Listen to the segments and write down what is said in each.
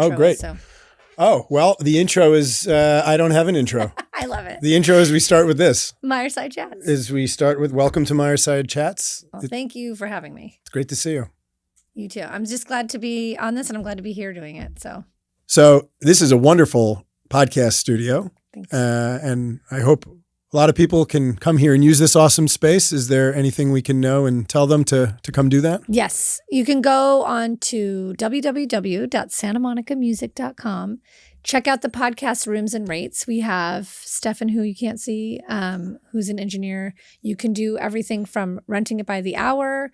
intro great. is. So. Oh, well, the intro is, I don't have an intro. I love it. The intro is we start with this. Meyerside Chats. We start with welcome to Meyerside Chats. Well, thank you for having me. It's great to see you. You too. I'm just glad to be on this, and I'm glad to be here doing it. So this is a wonderful podcast studio. Thanks. And I hope a lot of people can come here and use this awesome space. Is there anything we can know and tell them to come do that? Yes. You can go on to www.santamonicamusic.com. Check out the podcast rooms and rates. We have Stefan, who you can't see, who's an engineer. You can do everything from renting it by the hour,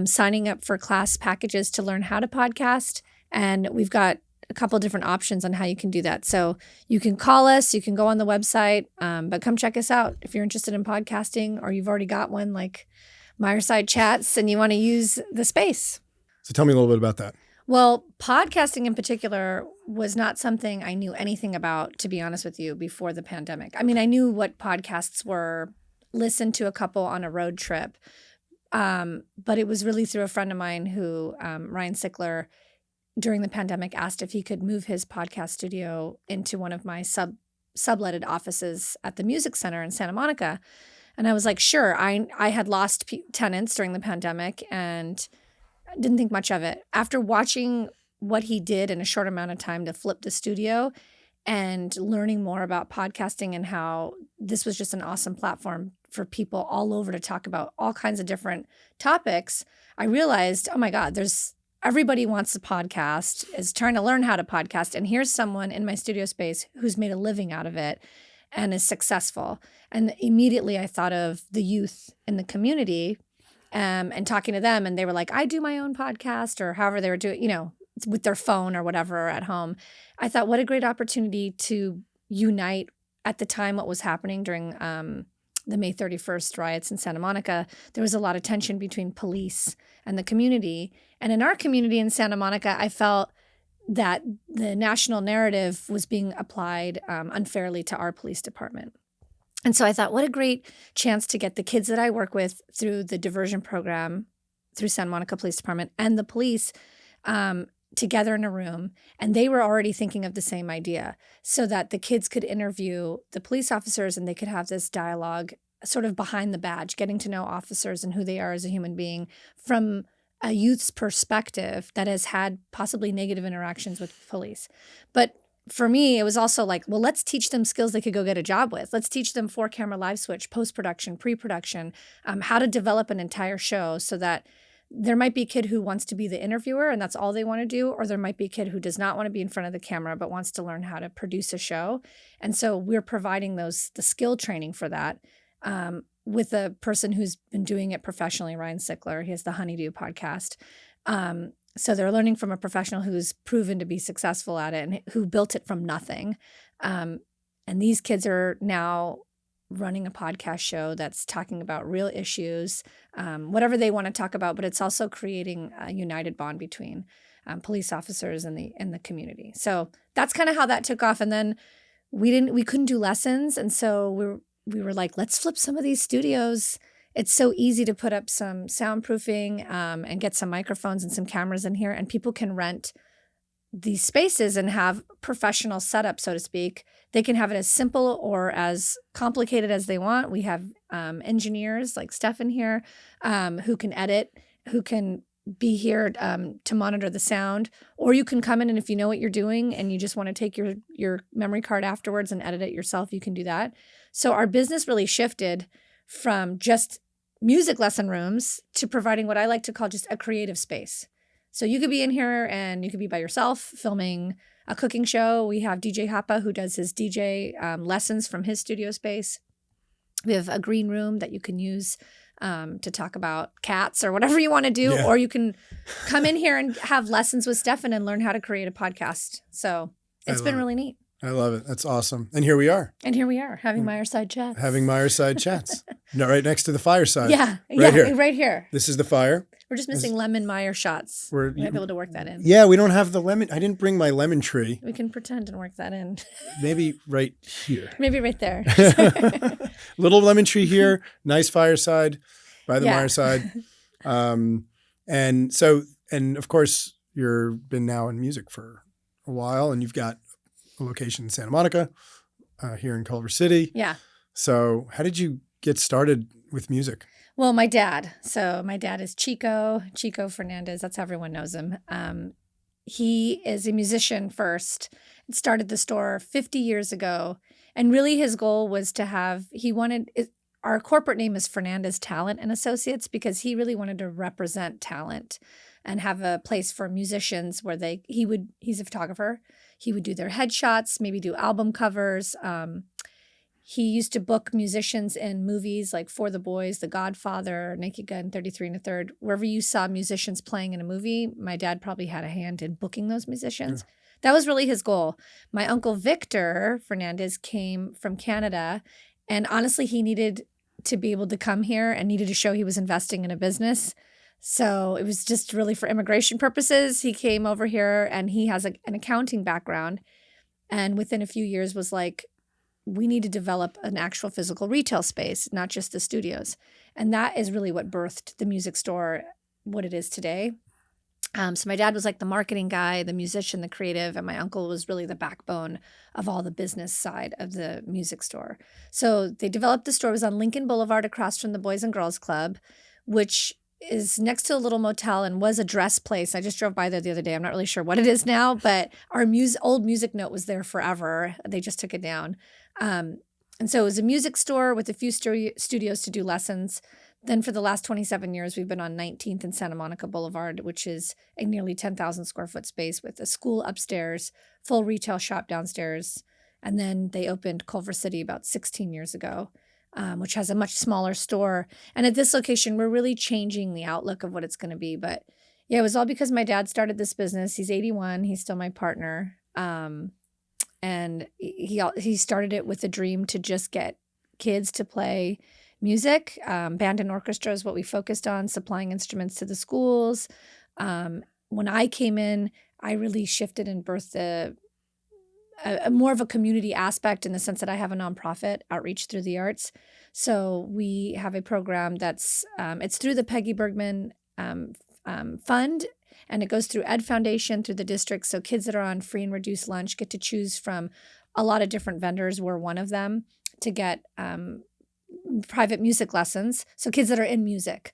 signing up for class packages to learn how to podcast. And we've got a couple different options on how you can do that. So you can call us, you can go on the website, but come check us out if you're interested in podcasting or you've already got one like Meyerside Chats and you want to use the space. So tell me a little bit about that. Well, podcasting in particular was not something I knew anything about, to be honest with you, before the pandemic. I mean, I knew what podcasts were, listened to a couple on a road trip, but it was really through a friend of mine who, Ryan Sickler, during the pandemic asked if he could move his podcast studio into one of my subletted offices at the Music Center in Santa Monica. And I was like, sure. I had lost tenants during the pandemic and didn't think much of it. After watching what he did in a short amount of time to flip the studio and learning more about podcasting and how this was just an awesome platform for people all over to talk about all kinds of different topics, I realized, oh my God, everybody wants to podcast, is trying to learn how to podcast. And here's someone in my studio space who's made a living out of it and is successful. And immediately I thought of the youth in the community and talking to them. And they were like, I do my own podcast, or however they were doing, with their phone or whatever at home. I thought, what a great opportunity to unite at the time what was happening during the May 31st riots in Santa Monica. There was a lot of tension between police and the community. And in our community in Santa Monica, I felt that the national narrative was being applied unfairly to our police department. And so I thought, what a great chance to get the kids that I work with through the diversion program, through Santa Monica Police Department and the police together in a room. And they were already thinking of the same idea so that the kids could interview the police officers and they could have this dialogue sort of behind the badge, getting to know officers and who they are as a human being from a youth's perspective that has had possibly negative interactions with police. But for me, it was also like, well, let's teach them skills they could go get a job with. Let's teach them 4-camera live switch, post-production, pre-production, how to develop an entire show so that there might be a kid who wants to be the interviewer and that's all they want to do, or there might be a kid who does not want to be in front of the camera but wants to learn how to produce a show. And so we're providing the skill training for that with a person who's been doing it professionally, Ryan Sickler. He has the Honeydew podcast. So they're learning from a professional who's proven to be successful at it and who built it from nothing. And these kids are now running a podcast show that's talking about real issues, whatever they want to talk about, but it's also creating a united bond between police officers and the community. So that's kind of how that took off. And then we couldn't do lessons. And so we were like, let's flip some of these studios. It's so easy to put up some soundproofing and get some microphones and some cameras in here, and people can rent these spaces and have professional setup, so to speak. They can have it as simple or as complicated as they want. We have engineers like Stefan here who can edit, who can be here to monitor the sound, or you can come in and if you know what you're doing and you just want to take your memory card afterwards and edit it yourself, you can do that. So our business really shifted from just music lesson rooms to providing what I like to call just a creative space. So you could be in here and you could be by yourself filming a cooking show. We have DJ Happa who does his DJ lessons from his studio space. We have a green room that you can use to talk about cats or whatever you want to do. Yeah. Or you can come in here and have lessons with Stefan and learn how to create a podcast. So it's been really neat. I love it. That's awesome. And here we are. Having Meyerside Chats. Having Meyerside Chats. No, right next to the fireside. Yeah. Right here. This is the fire. We're just missing lemon Meyer shots. We might be able to work that in. Yeah, we don't have the lemon. I didn't bring my lemon tree. We can pretend and work that in. Maybe right here. Maybe right there. Little lemon tree here. Nice fireside by the Meyerside. And of course, you've been now in music for a while, and you've got a location in Santa Monica, here in Culver City. Yeah. So how did you get started with music? Well, my dad. So my dad is Chico Fernandez. That's how everyone knows him. He is a musician first. It started the store 50 years ago. And really his goal was to have, our corporate name is Fernandez Talent and Associates, because he really wanted to represent talent and have a place for musicians where he's a photographer. He would do their headshots, maybe do album covers. He used to book musicians in movies like For the Boys, The Godfather, Naked Gun, 33 and a Third. Wherever you saw musicians playing in a movie, my dad probably had a hand in booking those musicians. Yeah. That was really his goal. My uncle Victor Fernandez came from Canada, and honestly, he needed to be able to come here and needed to show he was investing in a business. So it was just really for immigration purposes. He came over here, and he has an accounting background, and within a few years was like, we need to develop an actual physical retail space, not just the studios. And that is really what birthed the music store, what it is today. So my dad was like the marketing guy, the musician, the creative, and my uncle was really the backbone of all the business side of the music store. So they developed the store. It was on Lincoln Boulevard across from the Boys and Girls Club, which is next to a little motel and was a dress place. I just drove by there the other day. I'm not really sure what it is now, but our old music note was there forever. They just took it down. And so it was a music store with a few studios to do lessons. Then for the last 27 years, we've been on 19th and Santa Monica Boulevard, which is a nearly 10,000 square foot space with a school upstairs, full retail shop downstairs. And then they opened Culver City about 16 years ago, which has a much smaller store. And at this location, we're really changing the outlook of what it's going to be. But yeah, it was all because my dad started this business. He's 81. He's still my partner. And he started it with a dream to just get kids to play music. Band and orchestra is what we focused on, supplying instruments to the schools. When I came in, I really shifted and birthed a more of a community aspect, in the sense that I have a nonprofit, Outreach Through the Arts. So we have a program that's it's through the Peggy Bergman Fund. And it goes through Ed Foundation, through the district. So kids that are on free and reduced lunch get to choose from a lot of different vendors. We're one of them, to get private music lessons. So kids that are in music.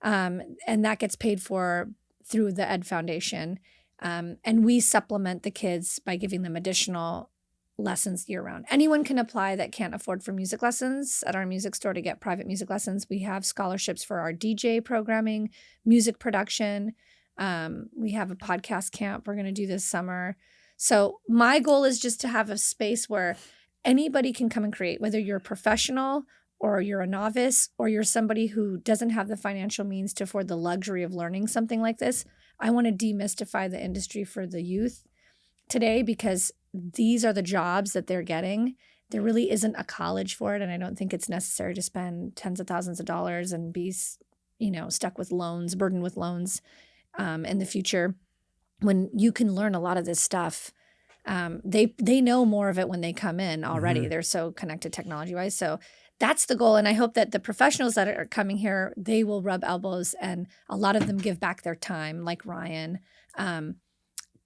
And that gets paid for through the Ed Foundation. And we supplement the kids by giving them additional lessons year round. Anyone can apply that can't afford for music lessons at our music store to get private music lessons. We have scholarships for our DJ programming, music production. We have a podcast camp we're going to do this summer. So my goal is just to have a space where anybody can come and create, whether you're a professional or you're a novice or you're somebody who doesn't have the financial means to afford the luxury of learning something like this. I want to demystify the industry for the youth today, because these are the jobs that they're getting. There really isn't a college for it, and I don't think it's necessary to spend tens of thousands of dollars and be, stuck with loans, burdened with loans in the future, when you can learn a lot of this stuff. They know more of it when they come in already. Mm-hmm. They're so connected technology-wise. So that's the goal. And I hope that the professionals that are coming here, they will rub elbows, and a lot of them give back their time, like Ryan,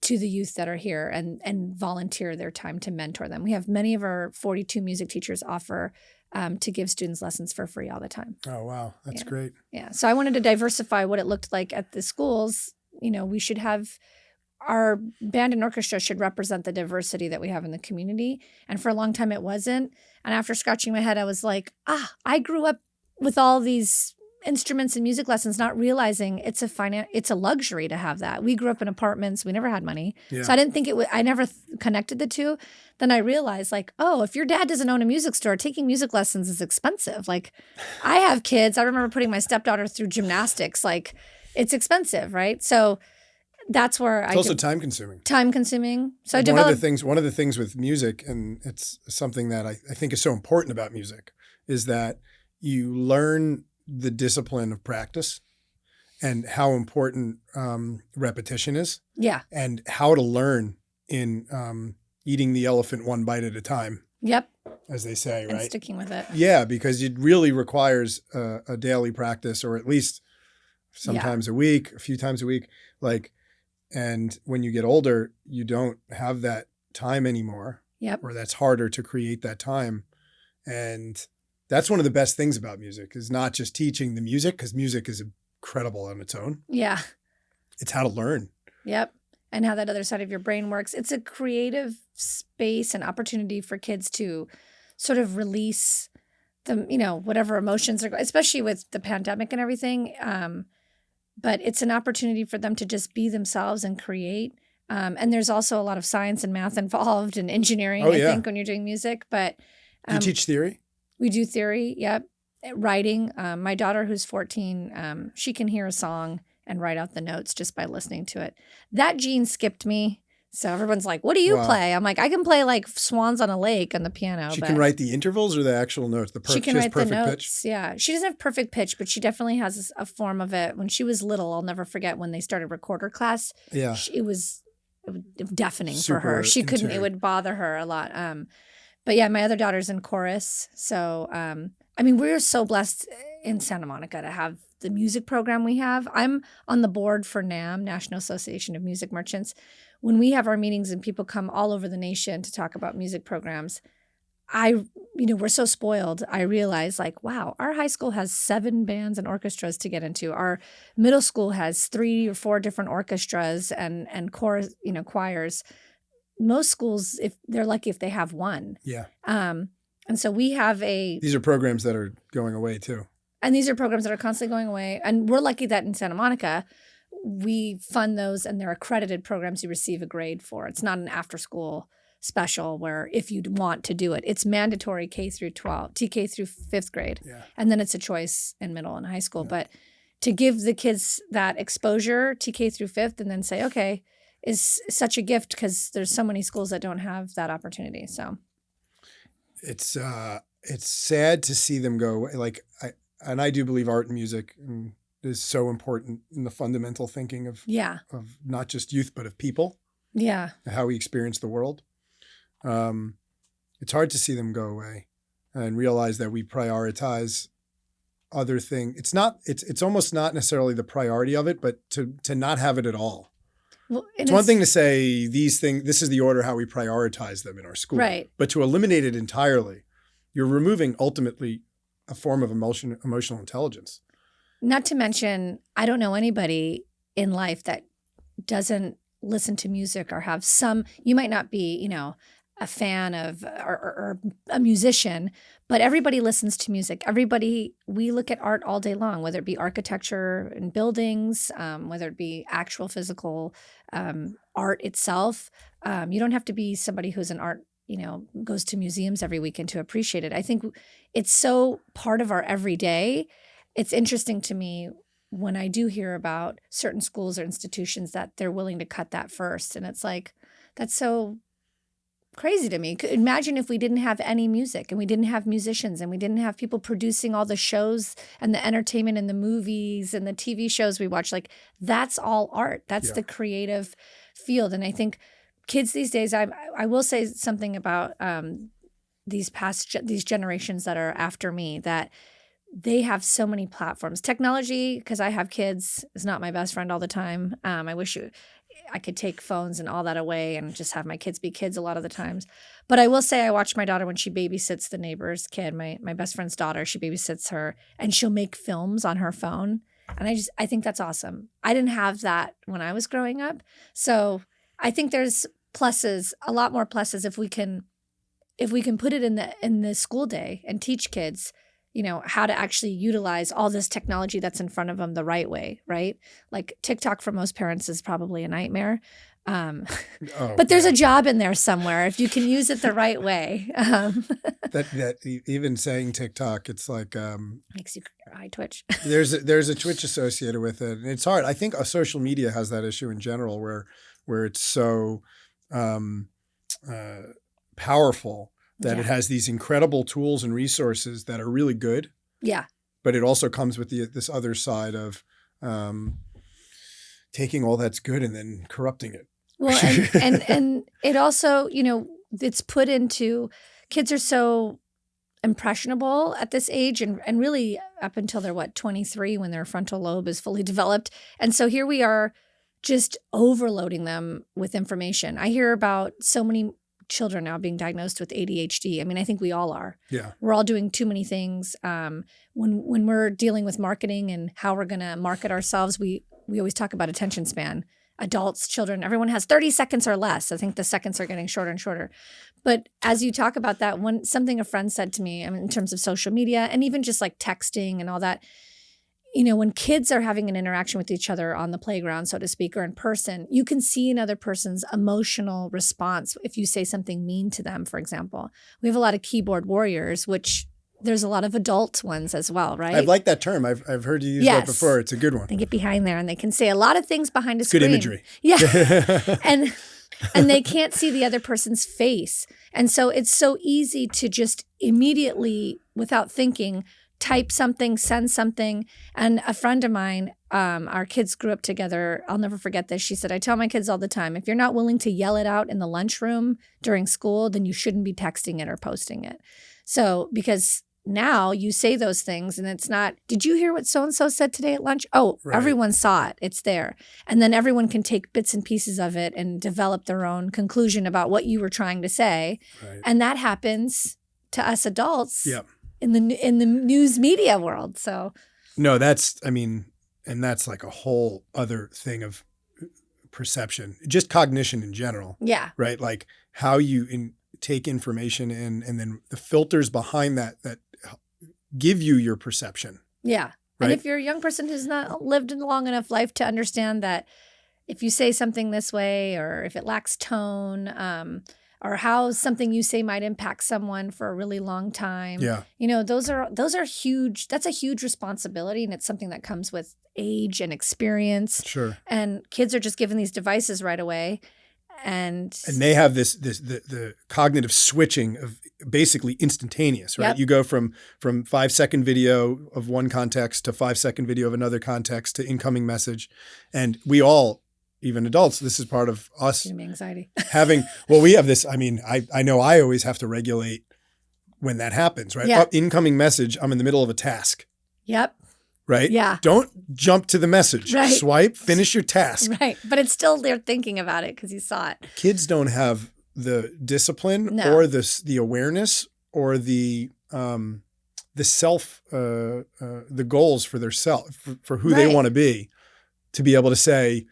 to the youth that are here, and volunteer their time to mentor them. We have many of our 42 music teachers offer to give students lessons for free all the time. Oh, wow. That's great. Yeah. So I wanted to diversify what it looked like at the schools. We should have, our band and orchestra should represent the diversity that we have in the community. And for a long time it wasn't. And after scratching my head, I was like, I grew up with all these instruments and music lessons, not realizing it's a luxury to have that. We grew up in apartments. We never had money. Yeah. So I didn't think I never connected the two. Then I realized, like, if your dad doesn't own a music store, taking music lessons is expensive. Like, I have kids. I remember putting my stepdaughter through gymnastics. Like, it's expensive, right? So that's where it's also time consuming. So I developed one of the things with music, and it's something that I think is so important about music, is that you learn the discipline of practice and how important repetition is. Yeah. And how to learn in eating the elephant one bite at a time. Yep. As they say, right? And sticking with it. Yeah, because it really requires a daily practice, or at least sometimes a week, a few times a week. Like, And when you get older, you don't have that time anymore. Yep. Or that's harder to create that time. And that's one of the best things about music is not just teaching the music, because music is incredible on its own. Yeah. It's how to learn. Yep. And how that other side of your brain works. It's a creative space and opportunity for kids to sort of release the, whatever emotions are, especially with the pandemic and everything. But it's an opportunity for them to just be themselves and create. And there's also a lot of science and math involved and engineering, I think, when you're doing music. But do you teach theory? We do theory. Yep. Writing. My daughter, who's 14, she can hear a song and write out the notes just by listening to it. That gene skipped me. So everyone's like, what do you play? I'm like, I can play like Swans on a Lake on the piano. She can write the intervals or the actual notes? She can write the notes, pitch? Yeah. She doesn't have perfect pitch, but she definitely has a form of it. When she was little, I'll never forget when they started recorder class. Yeah. It was deafening for her. She couldn't, it would bother her a lot. But yeah, my other daughter's in chorus. So, we're so blessed in Santa Monica to have the music program we have. I'm on the board for NAM, National Association of Music Merchants. When we have our meetings and people come all over the nation to talk about music programs, we're so spoiled. I realize like, wow, our high school has 7 bands and orchestras to get into. Our middle school has 3 or 4 different orchestras and choirs. Most schools, if they're lucky, if they have one. Yeah. And so we have These are programs that are going away too. And these are programs that are constantly going away. And we're lucky that in Santa Monica, we fund those and they're accredited programs you receive a grade for. It's not an after-school special where if you want to do it, it's mandatory K through 12, TK through 5th grade. Yeah. And then it's a choice in middle and high school. Yeah. But to give the kids that exposure, TK through 5th, and then say, okay, is such a gift because there's so many schools that don't have that opportunity. So it's sad to see them go away. Like I do believe art and music is so important in the fundamental thinking of not just youth, but of people. Yeah. And how we experience the world. It's hard to see them go away and realize that we prioritize other things. It's almost not necessarily the priority of it, but to not have it at all. Well, it's one thing to say these things, this is the order how we prioritize them in our school. Right. But to eliminate it entirely, you're removing ultimately a form of emotional intelligence. Not to mention, I don't know anybody in life that doesn't listen to music or have some, you might not be, a fan of or a musician, but everybody listens to music. We look at art all day long, whether it be architecture and buildings, whether it be actual physical art itself. You don't have to be somebody who's an art, goes to museums every weekend to appreciate it. I think it's so part of our everyday. It's interesting to me when I do hear about certain schools or institutions that they're willing to cut that first. And it's like, that's so crazy to me. Imagine if we didn't have any music and we didn't have musicians and we didn't have people producing all the shows and the entertainment and the movies and the TV shows we watch. Like that's all art. That's the creative field. And I think kids these days, I will say something about these generations that are after me, that they have so many platforms. Technology, because I have kids, is not my best friend all the time. I wish I could take phones and all that away and just have my kids be kids a lot of the times. But I will say I watch my daughter when she babysits the neighbor's kid, my best friend's daughter. She babysits her and she'll make films on her phone. And I think that's awesome. I didn't have that when I was growing up. So I think there's pluses, a lot more pluses if we can put it in the school day and teach kids how to actually utilize all this technology that's in front of them the right way, right? Like TikTok for most parents is probably a nightmare. But there's a job in there somewhere if you can use it the right way. That even saying TikTok, it's like makes your eye twitch. there's a twitch associated with it, and it's hard. I think social media has that issue in general, where it's so powerful. That it has these incredible tools and resources that are really good. Yeah. But it also comes with this other side of taking all that's good and then corrupting it. Well, and it also, it's put into, kids are so impressionable at this age and really up until they're 23 when their frontal lobe is fully developed. And so here we are just overloading them with information. I hear about so many children now being diagnosed with ADHD. I mean, I think we all are. Yeah. We're all doing too many things. When we're dealing with marketing and how we're going to market ourselves, we always talk about attention span. Adults, children, everyone has 30 seconds or less. I think the seconds are getting shorter and shorter. But as you talk about that, something a friend said to me, I mean, in terms of social media and even just like texting and all that, you know, when kids are having an interaction with each other on the playground, so to speak, or in person, you can see another person's emotional response if you say something mean to them, for example. We have a lot of keyboard warriors, which there's a lot of adult ones as well, right? I've liked that term. I've heard you use that before. It's a good one. They get behind there and they can say a lot of things behind a screen. Good imagery. Yeah. and they can't see the other person's face. And so it's so easy to just immediately, without thinking, type something, send something. And a friend of mine, our kids grew up together. I'll never forget this. She said, I tell my kids all the time, if you're not willing to yell it out in the lunchroom during school, then you shouldn't be texting it or posting it. So because now you say those things and it's not, did you hear what so-and-so said today at lunch? Oh, right. Everyone saw it. It's there. And then everyone can take bits and pieces of it and develop their own conclusion about what you were trying to say. Right. And that happens to us adults in the news media world. So no, that's like a whole other thing of perception, just cognition in general. Yeah. Right. Like how you take information in and then the filters behind that give you your perception. Yeah. Right? And if you're a young person who's not lived a long enough life to understand that if you say something this way or if it lacks tone, or how something you say might impact someone for a really long time. Yeah. You know, those are huge. That's a huge responsibility. And it's something that comes with age and experience. Sure. And kids are just given these devices right away. And they have the cognitive switching of basically instantaneous, right? Yep. You go from 5-second video of one context to 5-second video of another context to incoming message. And we all, even adults, this is part of us anxiety. We have this, I mean, I know I always have to regulate when that happens, right? Yeah. Incoming message, I'm in the middle of a task. Yep. Right? Yeah. Don't jump to the message. Right. Swipe, finish your task. Right. But it's still they're thinking about it because you saw it. Kids don't have the discipline or the awareness or the self, the goals for their self, for who they want to be able to say,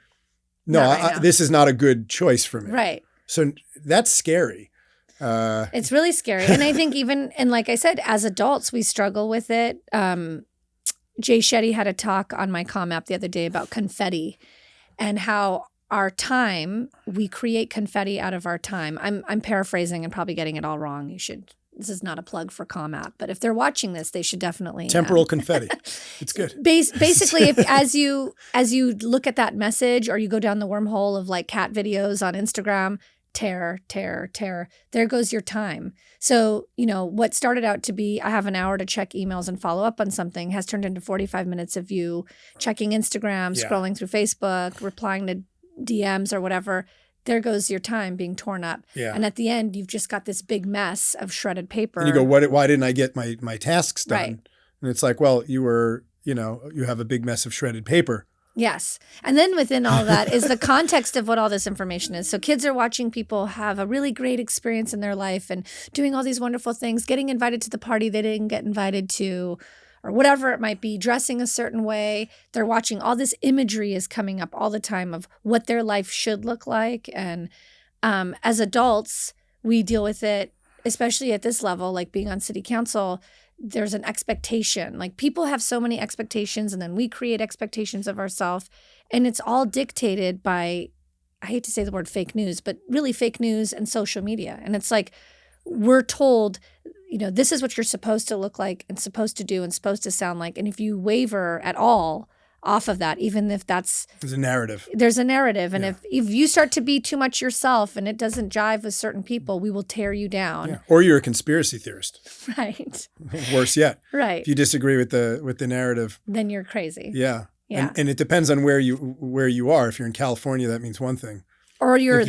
no, this is not a good choice for me. Right. So that's scary. It's really scary. And I think and like I said, as adults, we struggle with it. Jay Shetty had a talk on my comm app the other day about confetti and how our time, we create confetti out of our time. I'm paraphrasing and probably getting it all wrong. This is not a plug for comm app, but if they're watching this, they should definitely. Temporal confetti. It's good. Basically, as you look at that message or you go down the wormhole of like cat videos on Instagram, terror, there goes your time. So, you know, what started out to be, I have an hour to check emails and follow up on something has turned into 45 minutes of you checking Instagram, scrolling through Facebook, replying to DMs or whatever. There goes your time being torn up. Yeah. And at the end, you've just got this big mess of shredded paper. And you go, why didn't I get my tasks done? Right. And it's like, well, you have a big mess of shredded paper. Yes. And then within all that is the context of what all this information is. So kids are watching people have a really great experience in their life and doing all these wonderful things, getting invited to the party they didn't get invited to, or whatever it might be, dressing a certain way. They're watching all this imagery is coming up all the time of what their life should look like. And as adults, we deal with it, especially at this level, like being on city council. There's an expectation. Like people have so many expectations and then we create expectations of ourselves. And it's all dictated by, I hate to say the word fake news, but really fake news and social media. And it's like we're told, you know, this is what you're supposed to look like and supposed to do and supposed to sound like. And if you waver at all off of that, even if there's a narrative. And if you start to be too much yourself and it doesn't jive with certain people, we will tear you down. Yeah. Or you're a conspiracy theorist. Right. Worse yet. Right. If you disagree with the narrative, then you're crazy. Yeah. Yeah. And it depends on where you are. If you're in California, that means one thing. Or you're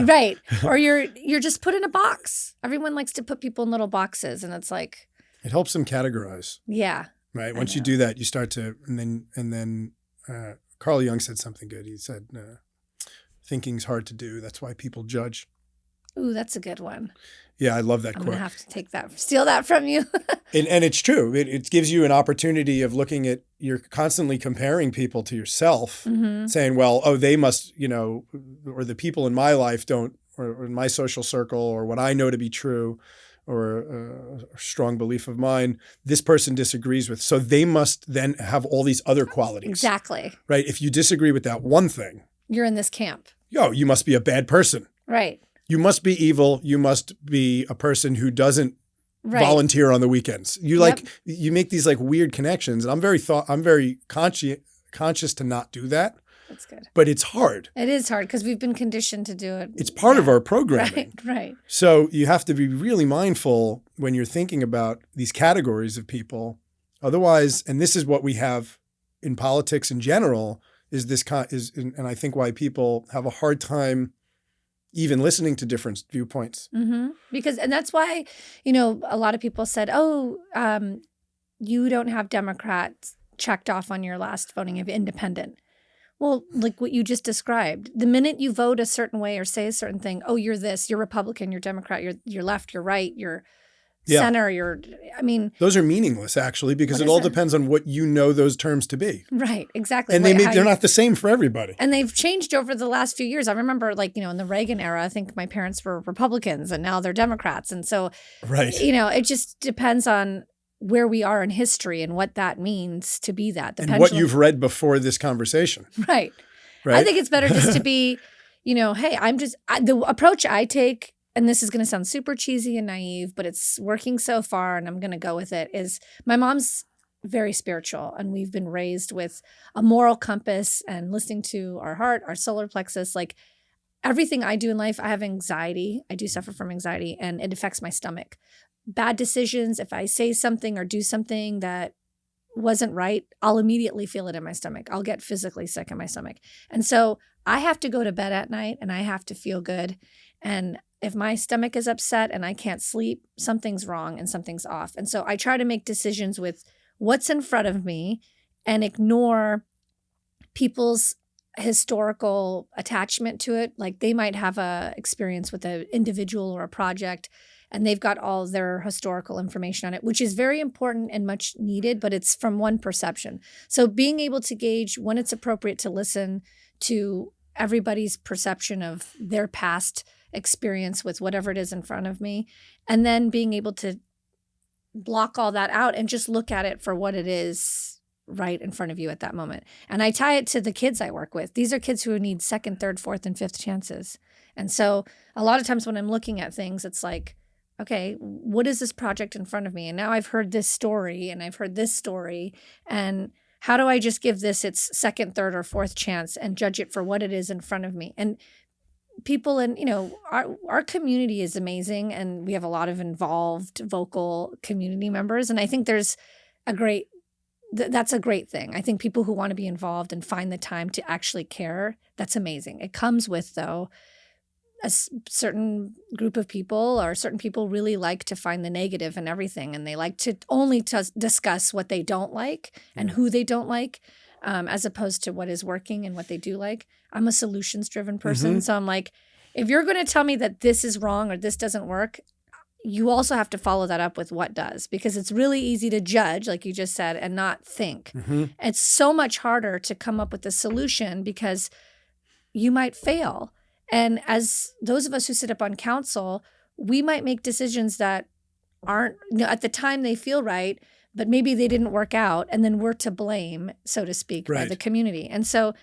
right. Or you're just put in a box. Everyone likes to put people in little boxes, and it's like it helps them categorize. Yeah. Right. Once you do that, you start to and then Carl Jung said something good. He said, thinking's hard to do. That's why people judge. Ooh, that's a good one. Yeah, I love that I'm quote. going to have to steal that from you. And it's true. It gives you an opportunity of looking at, you're constantly comparing people to yourself, saying, well, oh, they must, or the people in my life don't, or in my social circle, or what I know to be true, or a strong belief of mine, this person disagrees with. So they must then have all these other qualities. Exactly. Right? If you disagree with that one thing, you're in this camp. You must be a bad person. Right. You must be evil. You must be a person who doesn't volunteer on the weekends. You make these like weird connections, and I'm very conscious to not do that. That's good. But it's hard. It is hard because we've been conditioned to do it. It's part of our programming. Right. So you have to be really mindful when you're thinking about these categories of people. Otherwise, and this is what we have in politics in general, and I think why people have a hard time even listening to different viewpoints. Mm-hmm. And that's why, a lot of people said, you don't have Democrats checked off on your last voting of independent. Well, like what you just described, the minute you vote a certain way or say a certain thing, oh, you're this, you're Republican, you're Democrat, you're left, you're right, you're center, those are meaningless actually, because it all depends on what you know those terms to be. Right, exactly. And they're not the same for everybody. And they've changed over the last few years. I remember in the Reagan era, I think my parents were Republicans and now they're Democrats. And so, it just depends on where we are in history and what that means to be that. And what you've read before this conversation. Right. I think it's better just to be, hey, the approach I take, and this is going to sound super cheesy and naive, but it's working so far and I'm going to go with it, is my mom's very spiritual and we've been raised with a moral compass and listening to our heart, our solar plexus. Like everything I do in life, I have anxiety. I do suffer from anxiety and it affects my stomach. Bad decisions, if I say something or do something that wasn't right, I'll immediately feel it in my stomach. I'll get physically sick in my stomach. And so I have to go to bed at night and I have to feel good. And if my stomach is upset and I can't sleep, something's wrong and something's off. And so I try to make decisions with what's in front of me and ignore people's historical attachment to it. Like they might have a experience with an individual or a project and they've got all their historical information on it, which is very important and much needed, but it's from one perception. So being able to gauge when it's appropriate to listen to everybody's perception of their past experience with whatever it is in front of me, and then being able to block all that out and just look at it for what it is right in front of you at that moment. And I tie it to the kids I work with. These are kids who need second, third, fourth, and fifth chances. And so a lot of times when I'm looking at things, it's like, okay, what is this project in front of me? And now I've heard this story and I've heard this story. And how do I just give this its second, third, or fourth chance and judge it for what it is in front of me? And people in, our community is amazing. And we have a lot of involved vocal community members. And I think there's that's a great thing. I think people who want to be involved and find the time to actually care, that's amazing. It comes with, though, a certain group of people, or certain people really like to find the negative in everything. And they like to only discuss what they don't like and who they don't like, as opposed to what is working and what they do like. I'm a solutions-driven person. So I'm like, if you're going to tell me that this is wrong or this doesn't work, you also have to follow that up with what does, because it's really easy to judge, like you just said, and not think. It's so much harder to come up with a solution because you might fail. And as those of us who sit up on council, we might make decisions that aren't, at the time they feel right, but maybe they didn't work out. And then we're to blame, so to speak, by the community. And so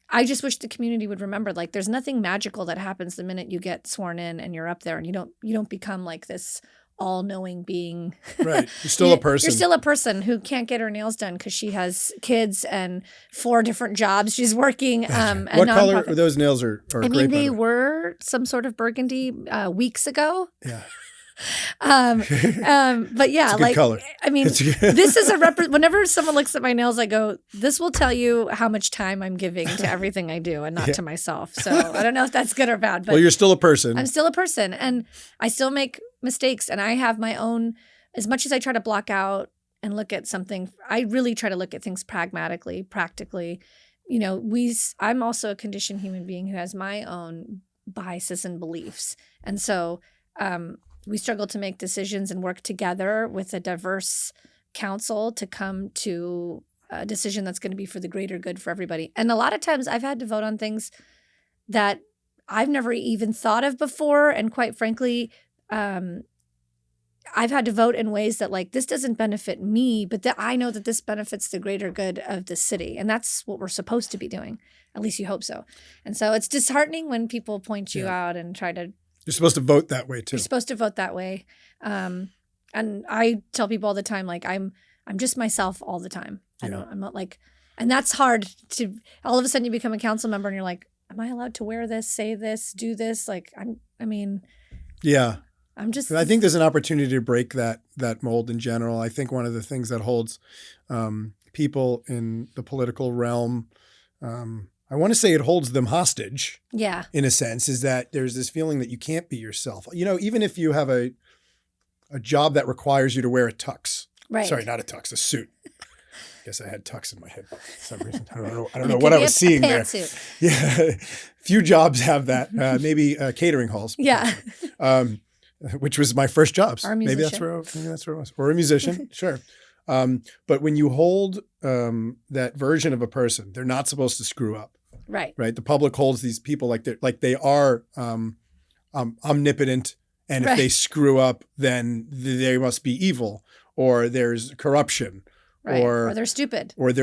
I just wish the community would remember, like, there's nothing magical that happens the minute you get sworn in and you're up there, and you don't become like this all-knowing being. Right. You're still a person. You're still a person who can't get her nails done because she has kids and 4 different jobs she's working. What color are those nails? Are I mean, they were some sort of burgundy weeks ago. Yeah. But yeah, like, color. I mean, this is whenever someone looks at my nails, I go, this will tell you how much time I'm giving to everything I do and not to myself. So I don't know if that's good or bad, but well, you're still a person. I'm still a person and I still make mistakes, and I have my own, as much as I try to block out and look at something, I really try to look at things pragmatically, practically, I'm also a conditioned human being who has my own biases and beliefs. And so we struggle to make decisions and work together with a diverse council to come to a decision that's going to be for the greater good for everybody. And a lot of times I've had to vote on things that I've never even thought of before. And quite frankly, I've had to vote in ways that like, this doesn't benefit me, but that I know that this benefits the greater good of the city. And that's what we're supposed to be doing. At least you hope so. And so it's disheartening when people point you out and try to. You're supposed to vote that way too. You're supposed to vote that way. And I tell people all the time, like I'm just myself all the time. I'm not like, and that's hard to, all of a sudden you become a council member and you're like, am I allowed to wear this, say this, do this? Like, yeah. I think there's an opportunity to break that mold in general. I think one of the things that holds people in the political realm, I want to say it holds them hostage. Yeah. In a sense, is that there's this feeling that you can't be yourself. Even if you have a job that requires you to wear a tux. Right. Sorry, not a tux, a suit. I guess I had tux in my head for some reason. I don't know what I was seeing there. Pantsuit. Yeah. Few jobs have that. Maybe catering halls. Yeah. Which was my first jobs. Or a musician. Maybe that's where I was. Or a musician, sure. But when you hold that version of a person, they're not supposed to screw up. Right. Right. The public holds these people like they are omnipotent, and if they screw up, then they must be evil, or there's corruption. Right. Or they're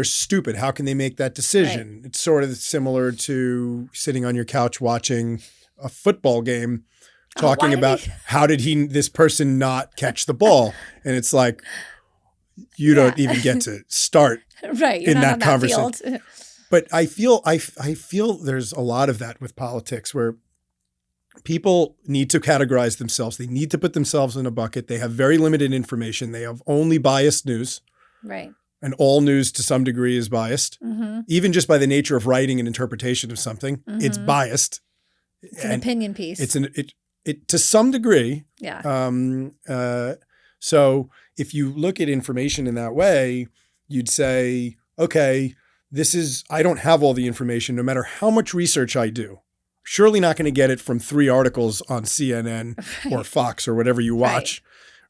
stupid. How can they make that decision? Right. It's sort of similar to sitting on your couch watching a football game, talking about how did this person not catch the ball? And it's like, you don't even get to start in that conversation. But I feel there's a lot of that with politics where people need to categorize themselves. They need to put themselves in a bucket. They have very limited information. They have only biased news. Right. And all news to some degree is biased. Mm-hmm. Even just by the nature of writing an interpretation of something, it's biased. It's an opinion piece. It to some degree. Yeah. So if you look at information in that way, you'd say, okay, I don't have all the information, no matter how much research I do. Surely not going to get it from 3 articles on CNN or Fox or whatever you watch,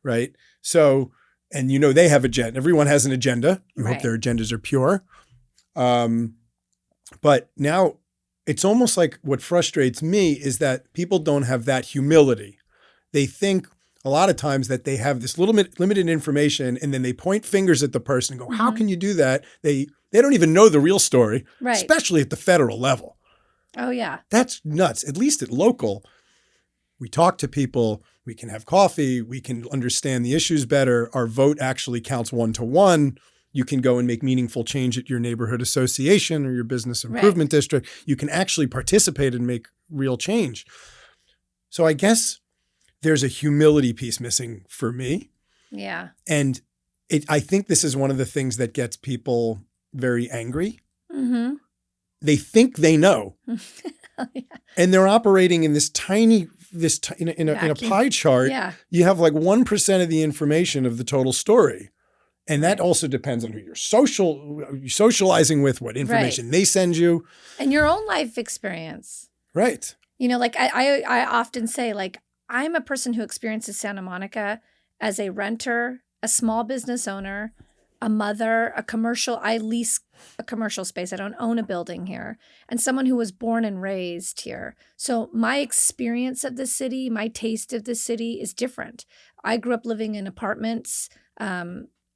right? So, and they have agenda. Everyone has an agenda. You hope their agendas are pure. But now it's almost like what frustrates me is that people don't have that humility. They think a lot of times that they have this little limited information, and then they point fingers at the person and go, how can you do that? They don't even know the real story, especially at the federal level. Oh, yeah. That's nuts. At least at local, we talk to people, we can have coffee, we can understand the issues better. Our vote actually counts 1-to-1. You can go and make meaningful change at your neighborhood association or your business improvement district. You can actually participate and make real change. So I guess there's a humility piece missing for me. Yeah. And I think this is one of the things that gets people very angry. Mm-hmm. They think they know. And they're operating in in a pie chart. Yeah. You have like 1% of the information of the total story. And that also depends on who you're socializing with, what information they send you. And your own life experience. Right. Like I often say, like, I'm a person who experiences Santa Monica as a renter, a small business owner, a mother, I lease a commercial space. I don't own a building here. And someone who was born and raised here. So my experience of the city, my taste of the city is different. I grew up living in apartments,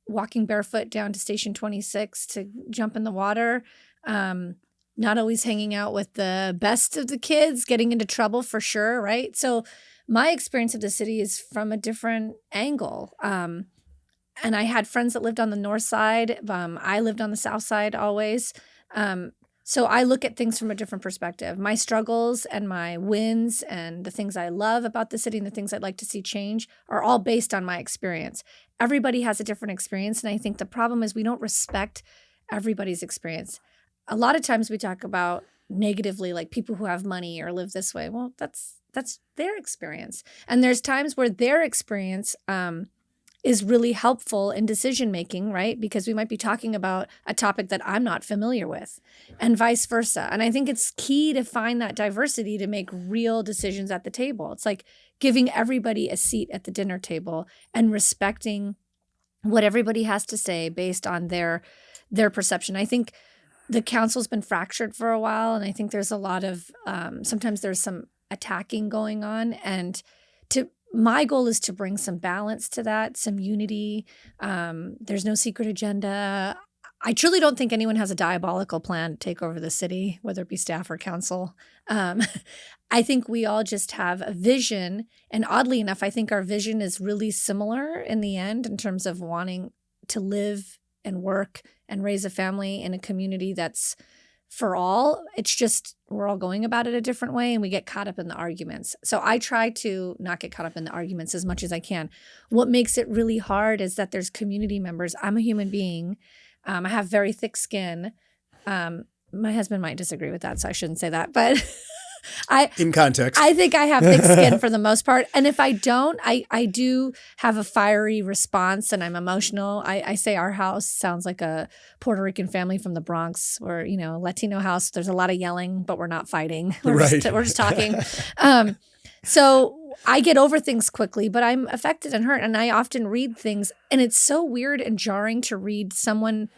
walking barefoot down to Station 26 to jump in the water, not always hanging out with the best of the kids, getting into trouble for sure, right? So my experience of the city is from a different angle. And I had friends that lived on the north side. I lived on the south side always. So I look at things from a different perspective. My struggles and my wins and the things I love about the city and the things I'd like to see change are all based on my experience. Everybody has a different experience. And I think the problem is we don't respect everybody's experience. A lot of times we talk about negatively, like people who have money or live this way. Well, that's their experience. And there's times where their experience is really helpful in decision making, right? Because we might be talking about a topic that I'm not familiar with, and vice versa. And I think it's key to find that diversity to make real decisions at the table. It's like giving everybody a seat at the dinner table and respecting what everybody has to say based on their perception. I think the council's been fractured for a while, and I think there's a lot of sometimes there's some attacking going on, and my goal is to bring some balance to that, some unity. There's no secret agenda. I truly don't think anyone has a diabolical plan to take over the city, whether it be staff or council. I think we all just have a vision. And oddly enough, I think our vision is really similar in the end in terms of wanting to live and work and raise a family in a community that's for all. It's just we're all going about it a different way, and we get caught up in the arguments. So I try to not get caught up in the arguments as much as I can. What makes it really hard is that there's community members. I'm a human being. I have very thick skin. My husband might disagree with that, so I shouldn't say that. But in context, I think I have thick skin for the most part. And if I don't, I do have a fiery response, and I'm emotional. I say our house sounds like a Puerto Rican family from the Bronx, or Latino house. There's a lot of yelling, but we're not fighting. We're just talking. So I get over things quickly, but I'm affected and hurt. And I often read things, and it's so weird and jarring to read someone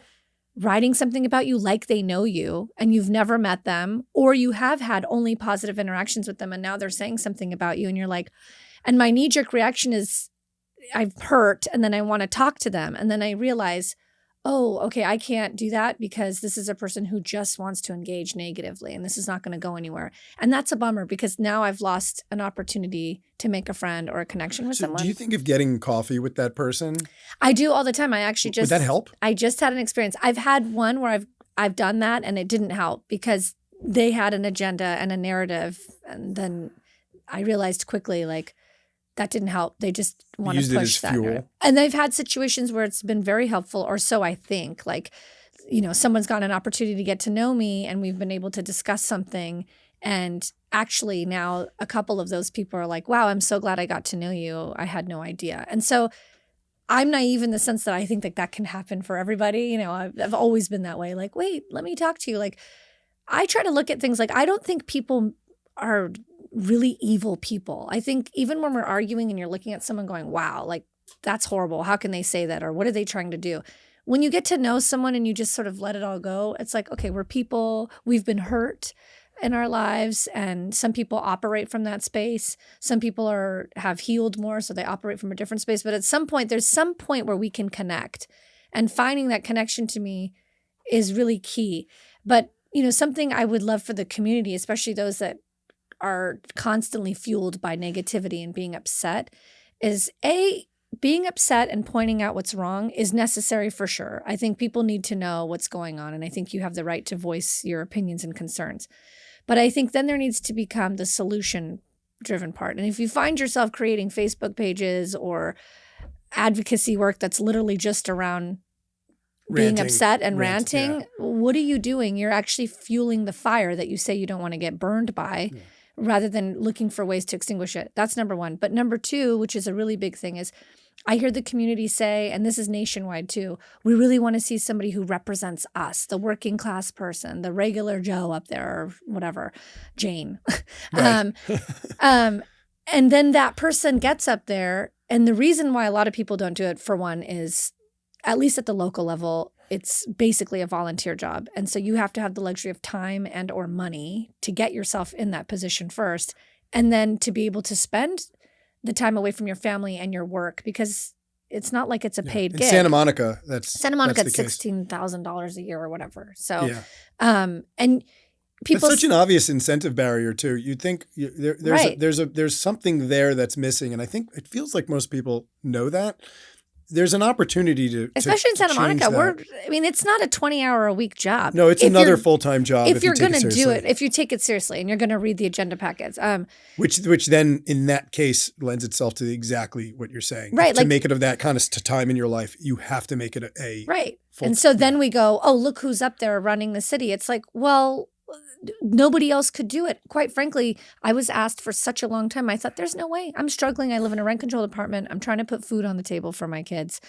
writing something about you like they know you and you've never met them, or you have had only positive interactions with them, and now they're saying something about you, and you're like, and my knee-jerk reaction is I've hurt, and then I want to talk to them, and then I realize, oh, okay, I can't do that because this is a person who just wants to engage negatively, and this is not going to go anywhere. And that's a bummer, because now I've lost an opportunity to make a friend or a connection with someone. Do you think of getting coffee with that person? I do all the time. I actually just— Would that help? I just had an experience. I've had one where I've done that, and it didn't help because they had an agenda and a narrative, and then I realized quickly, like, that didn't help. They just want to push that narrative. And they've had situations where it's been very helpful, or so I think. Like, someone's gotten an opportunity to get to know me, and we've been able to discuss something. And actually now a couple of those people are like, wow, I'm so glad I got to know you. I had no idea. And so I'm naive in the sense that I think that can happen for everybody. I've always been that way. Like, wait, let me talk to you. Like, I try to look at things like, I don't think people are really evil people. I think even when we're arguing and you're looking at someone going, wow, like, that's horrible. How can they say that? Or what are they trying to do? When you get to know someone and you just sort of let it all go, it's like, okay, we're people. We've been hurt in our lives, and some people operate from that space. Some people have healed more, so they operate from a different space. But at some point, there's some point where we can connect, and finding that connection to me is really key. But something I would love for the community, especially those that are constantly fueled by negativity and being upset, is being upset and pointing out what's wrong is necessary for sure. I think people need to know what's going on, and I think you have the right to voice your opinions and concerns. But I think then there needs to become the solution-driven part. And if you find yourself creating Facebook pages or advocacy work that's literally just around being upset and ranting, what are you doing? You're actually fueling the fire that you say you don't want to get burned by, rather than looking for ways to extinguish it. That's number one. But number two, which is a really big thing, is I hear the community say, and this is nationwide too, we really want to see somebody who represents us, the working class person, the regular Joe up there, or whatever, Jane. Right. And then that person gets up there, and the reason why a lot of people don't do it, for one, is, at least at the local level, it's basically a volunteer job. And so you have to have the luxury of time and or money to get yourself in that position first, and then to be able to spend the time away from your family and your work, because it's not like it's a paid gig. Santa Monica, it's $16,000 a year or whatever. So, yeah. And people— it's such an obvious incentive barrier too. You'd think there's something there that's missing, and I think it feels like most people know that. There's an opportunity to, especially in Santa Monica, that. It's not a 20-hour-a-week job. No, it's another full-time job. If you're going to do it, if you take it seriously and you're going to read the agenda packets. Which then in that case lends itself to exactly what you're saying. Right. To make it of that kind of time in your life, you have to make it a right. And so then we go, oh, look who's up there running the city. It's like, well, nobody else could do it. Quite frankly, I was asked for such a long time. I thought, there's no way. I'm struggling. I live in a rent-controlled apartment. I'm trying to put food on the table for my kids.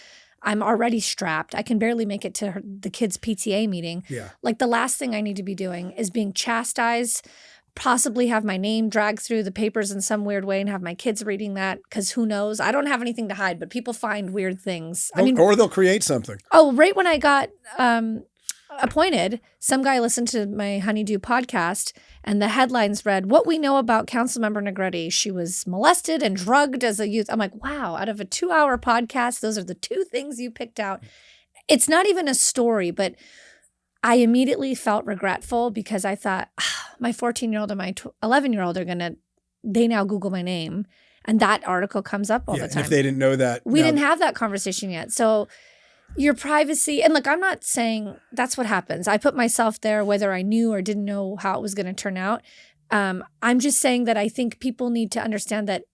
I'm already strapped. I can barely make it to the kids' PTA meeting. Yeah. Like, the last thing I need to be doing is being chastised, possibly have my name dragged through the papers in some weird way and have my kids reading that, because who knows? I don't have anything to hide, but people find weird things. I mean, or they'll create something. Oh, right when I got appointed, some guy listened to my Honeydew podcast, and the headlines read, "What we know about Councilmember Negrete. She was molested and drugged as a youth." I'm like, wow, out of a 2-hour podcast, those are the 2 things you picked out. It's not even a story, but I immediately felt regretful because I thought, my 14-year-old and my 11-year-old they now Google my name, and that article comes up all the time. And if they didn't know that. We didn't have that conversation yet. So your privacy, and look, I'm not saying that's what happens. I put myself there whether I knew or didn't know how it was going to turn out. I'm just saying that I think people need to understand that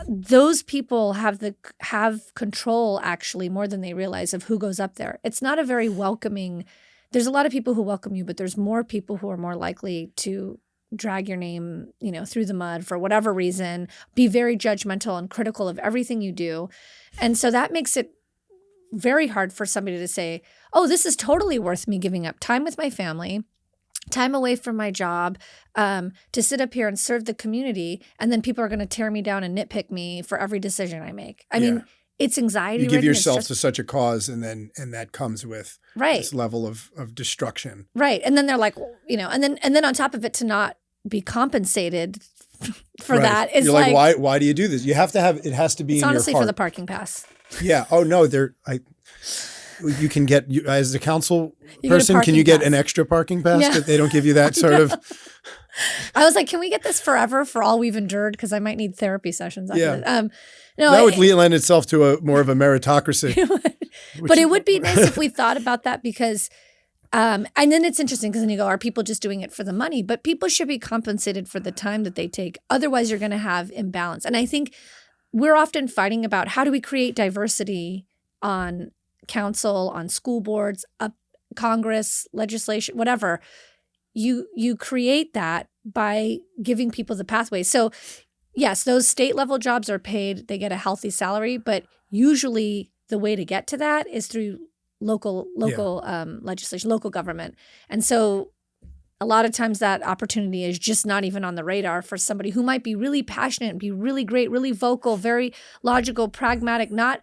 those people have control, actually, more than they realize, of who goes up there. It's not a very welcoming. There's a lot of people who welcome you, but there's more people who are more likely to drag your name, through the mud for whatever reason, be very judgmental and critical of everything you do. And so that makes it very hard for somebody to say, oh, this is totally worth me giving up time with my family, time away from my job, to sit up here and serve the community. And then people are going to tear me down and nitpick me for every decision I make. I mean, it's anxiety. You give yourself to such a cause, and that comes with this level of destruction. Right. And then they're like, and then on top of it, to not be compensated for that is You're like, why do you do this? You have to have, it has to be in your heart. Honestly, for the parking pass. Yeah. Oh no, you can get, as a council person, can you get an extra parking pass? Yeah. That they don't give you that sort of. I was like, can we get this forever for all we've endured? Because I might need therapy sessions after this. No, that would lend itself to more of a meritocracy. But it would be nice if we thought about that, because and then it's interesting, because then you go, are people just doing it for the money? But people should be compensated for the time that they take. Otherwise, you're going to have imbalance. And I think we're often fighting about, how do we create diversity on council, on school boards, Congress, legislation, whatever. You create that by giving people the pathways. So yes, those state level jobs are paid. They get a healthy salary, but usually the way to get to that is through local legislation, local government. And so a lot of times that opportunity is just not even on the radar for somebody who might be really passionate, be really great, really vocal, very logical, pragmatic, not,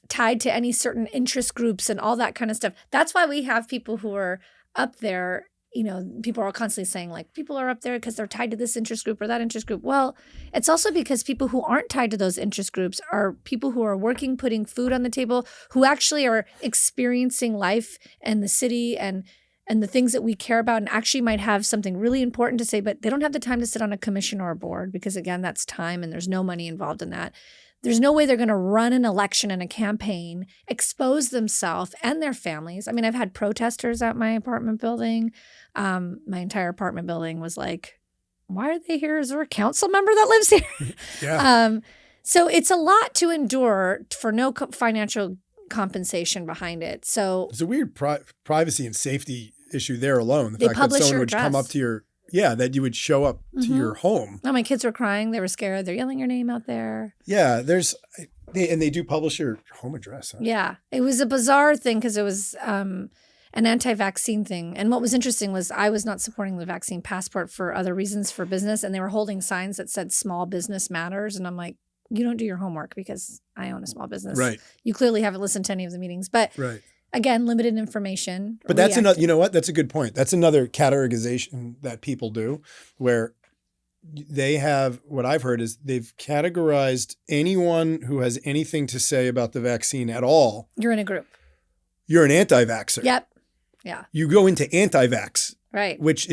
tied to any certain interest groups and all that kind of stuff. That's why we have people who are up there. People are constantly saying, like, people are up there because they're tied to this interest group or that interest group. Well, it's also because people who aren't tied to those interest groups are people who are working, putting food on the table, who actually are experiencing life and the city and the things that we care about, and actually might have something really important to say, but they don't have the time to sit on a commission or a board, because, again, that's time and there's no money involved in that. There's no way they're going to run an election and a campaign, expose themselves and their families. I mean, I've had protesters at my apartment building. My entire apartment building was like, why are they here? Is there a council member that lives here? Yeah. So it's a lot to endure for no financial compensation behind it. So it's a weird privacy and safety issue there alone. The they fact that publish someone your would address. come up to that you would show up to your home. Oh, my kids were crying. They were scared. They're yelling your name out there. Yeah, they do publish your home address. Huh? Yeah, it was a bizarre thing because it was an anti-vaccine thing. And what was interesting was I was not supporting the vaccine passport for other reasons, for business, and they were holding signs that said "Small Business Matters," and I'm like, you don't do your homework, because I own a small business. Right. You clearly haven't listened to any of the meetings, but right. Again, limited information. But that's another, you know what? That's a good point. That's another categorization that people do, where they have, what I've heard is they've categorized anyone who has anything to say about the vaccine at all. You're in a group. You're an anti-vaxxer. Yep. Yeah. You go into anti-vax. Right. Which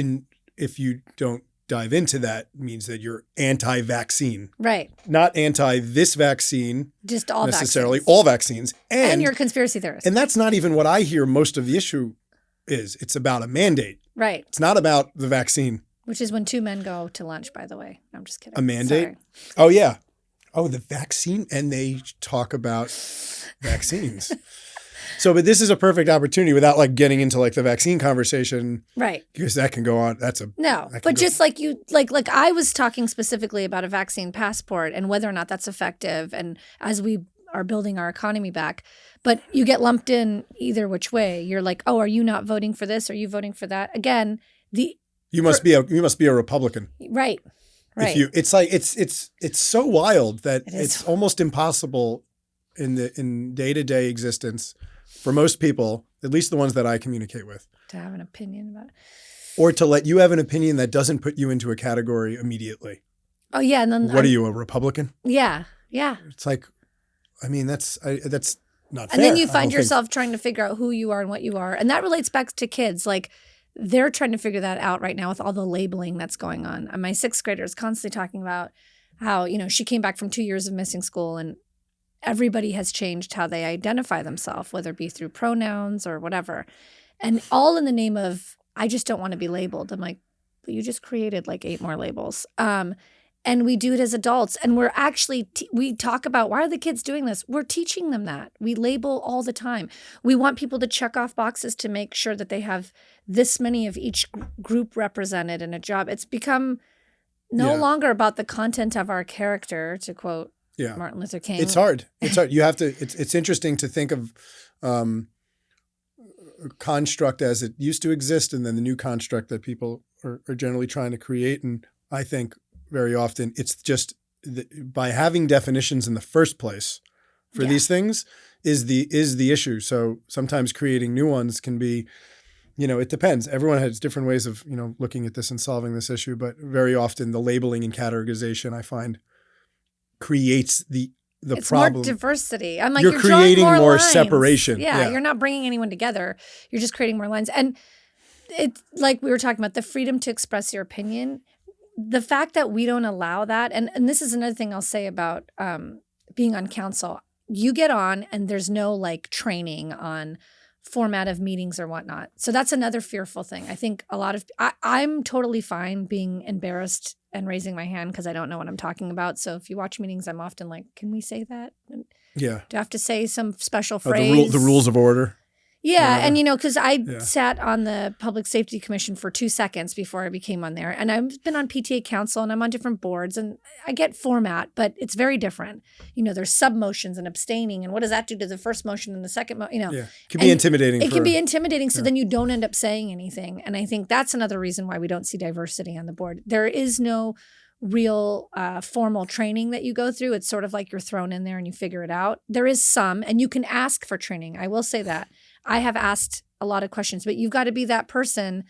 if you don't dive into that, means that you're anti-vaccine. Right. Not anti this vaccine. Just all necessarily. vaccines. All vaccines. And you're a conspiracy theorist. And that's not even what I hear most of the issue is. It's about a mandate. Right. It's not about the vaccine. Which is when 2 men go to lunch, by the way. I'm just kidding. A mandate? Sorry. Oh, yeah. Oh, the vaccine. And they talk about vaccines. So, but this is a perfect opportunity without like getting into like the vaccine conversation. Right. Because that can go on. But just like you, like I was talking specifically about a vaccine passport and whether or not that's effective. And as we are building our economy back, but you get lumped in either which way. You're like, oh, are you not voting for this? Are you voting for that? Again, you must be a Republican. Right. Right. It's so wild that it's almost impossible in day-to-day existence for most people, at least the ones that I communicate with, to have an opinion about it. Or to let you have an opinion that doesn't put you into a category immediately. Oh yeah, and then what are you, a Republican? Yeah, yeah. It's like, I mean, that's not fair. And then you find yourself trying to figure out who you are and what you are, and that relates back to kids. Like they're trying to figure that out right now with all the labeling that's going on. And my 6th grader is constantly talking about how she came back from 2 years of missing school and everybody has changed how they identify themselves, whether it be through pronouns or whatever. And all in the name of, I just don't want to be labeled. I'm like, but you just created like 8 more labels. And we do it as adults. And we're actually, we talk about, why are the kids doing this? We're teaching them that. We label all the time. We want people to check off boxes to make sure that they have this many of each group represented in a job. It's become no longer about the content of our character, to quote Martin Luther King. It's hard. It's hard. You have to, it's interesting to think of a construct as it used to exist and then the new construct that people are generally trying to create. And I think very often it's just by having definitions in the first place for these things is the issue. So sometimes creating new ones can be, it depends. Everyone has different ways of, looking at this and solving this issue, but very often the labeling and categorization I find creates it's problem. More diversity. I'm like, you're creating more more lines. separation. Yeah, you're not bringing anyone together. You're just creating more lines. And it's like we were talking about the freedom to express your opinion. The fact that we don't allow that, and this is another thing I'll say about being on council. You get on and there's no like training on format of meetings or whatnot. So that's another fearful thing. I think a lot of I'm totally fine being embarrassed and raising my hand because I don't know what I'm talking about. So if you watch meetings, I'm often like, can we say that? Yeah. Do I have to say some special phrase? The rules of order. Yeah. And, because I sat on the Public Safety Commission for 2 seconds before I became on there. And I've been on PTA council and I'm on different boards and I get format, but it's very different. There's sub motions and abstaining. And what does that do to the first motion and the second motion? Yeah. It can be intimidating. It can be intimidating. So then you don't end up saying anything. And I think that's another reason why we don't see diversity on the board. There is no real formal training that you go through. It's sort of like you're thrown in there and you figure it out. There is some, and you can ask for training. I will say that. I have asked a lot of questions, but you've got to be that person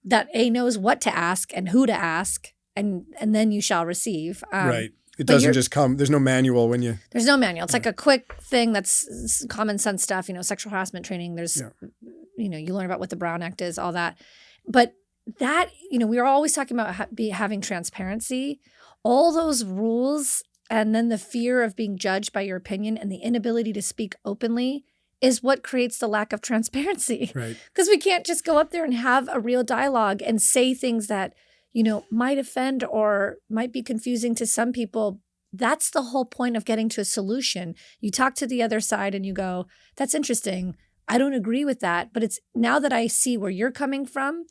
that knows what to ask and who to ask, and then you shall receive. Right. It doesn't just come. There's no manual when you. There's no manual. It's like a quick thing that's common sense stuff. Sexual harassment training. There's, you learn about what the Brown Act is, all that. But that, we are always talking about having transparency. All those rules, and then the fear of being judged by your opinion and the inability to speak openly is what creates the lack of transparency. Right. Because we can't just go up there and have a real dialogue and say things that, might offend or might be confusing to some people. That's the whole point of getting to a solution. You talk to the other side and you go, that's interesting. I don't agree with that. But it's now that I see where you're coming from,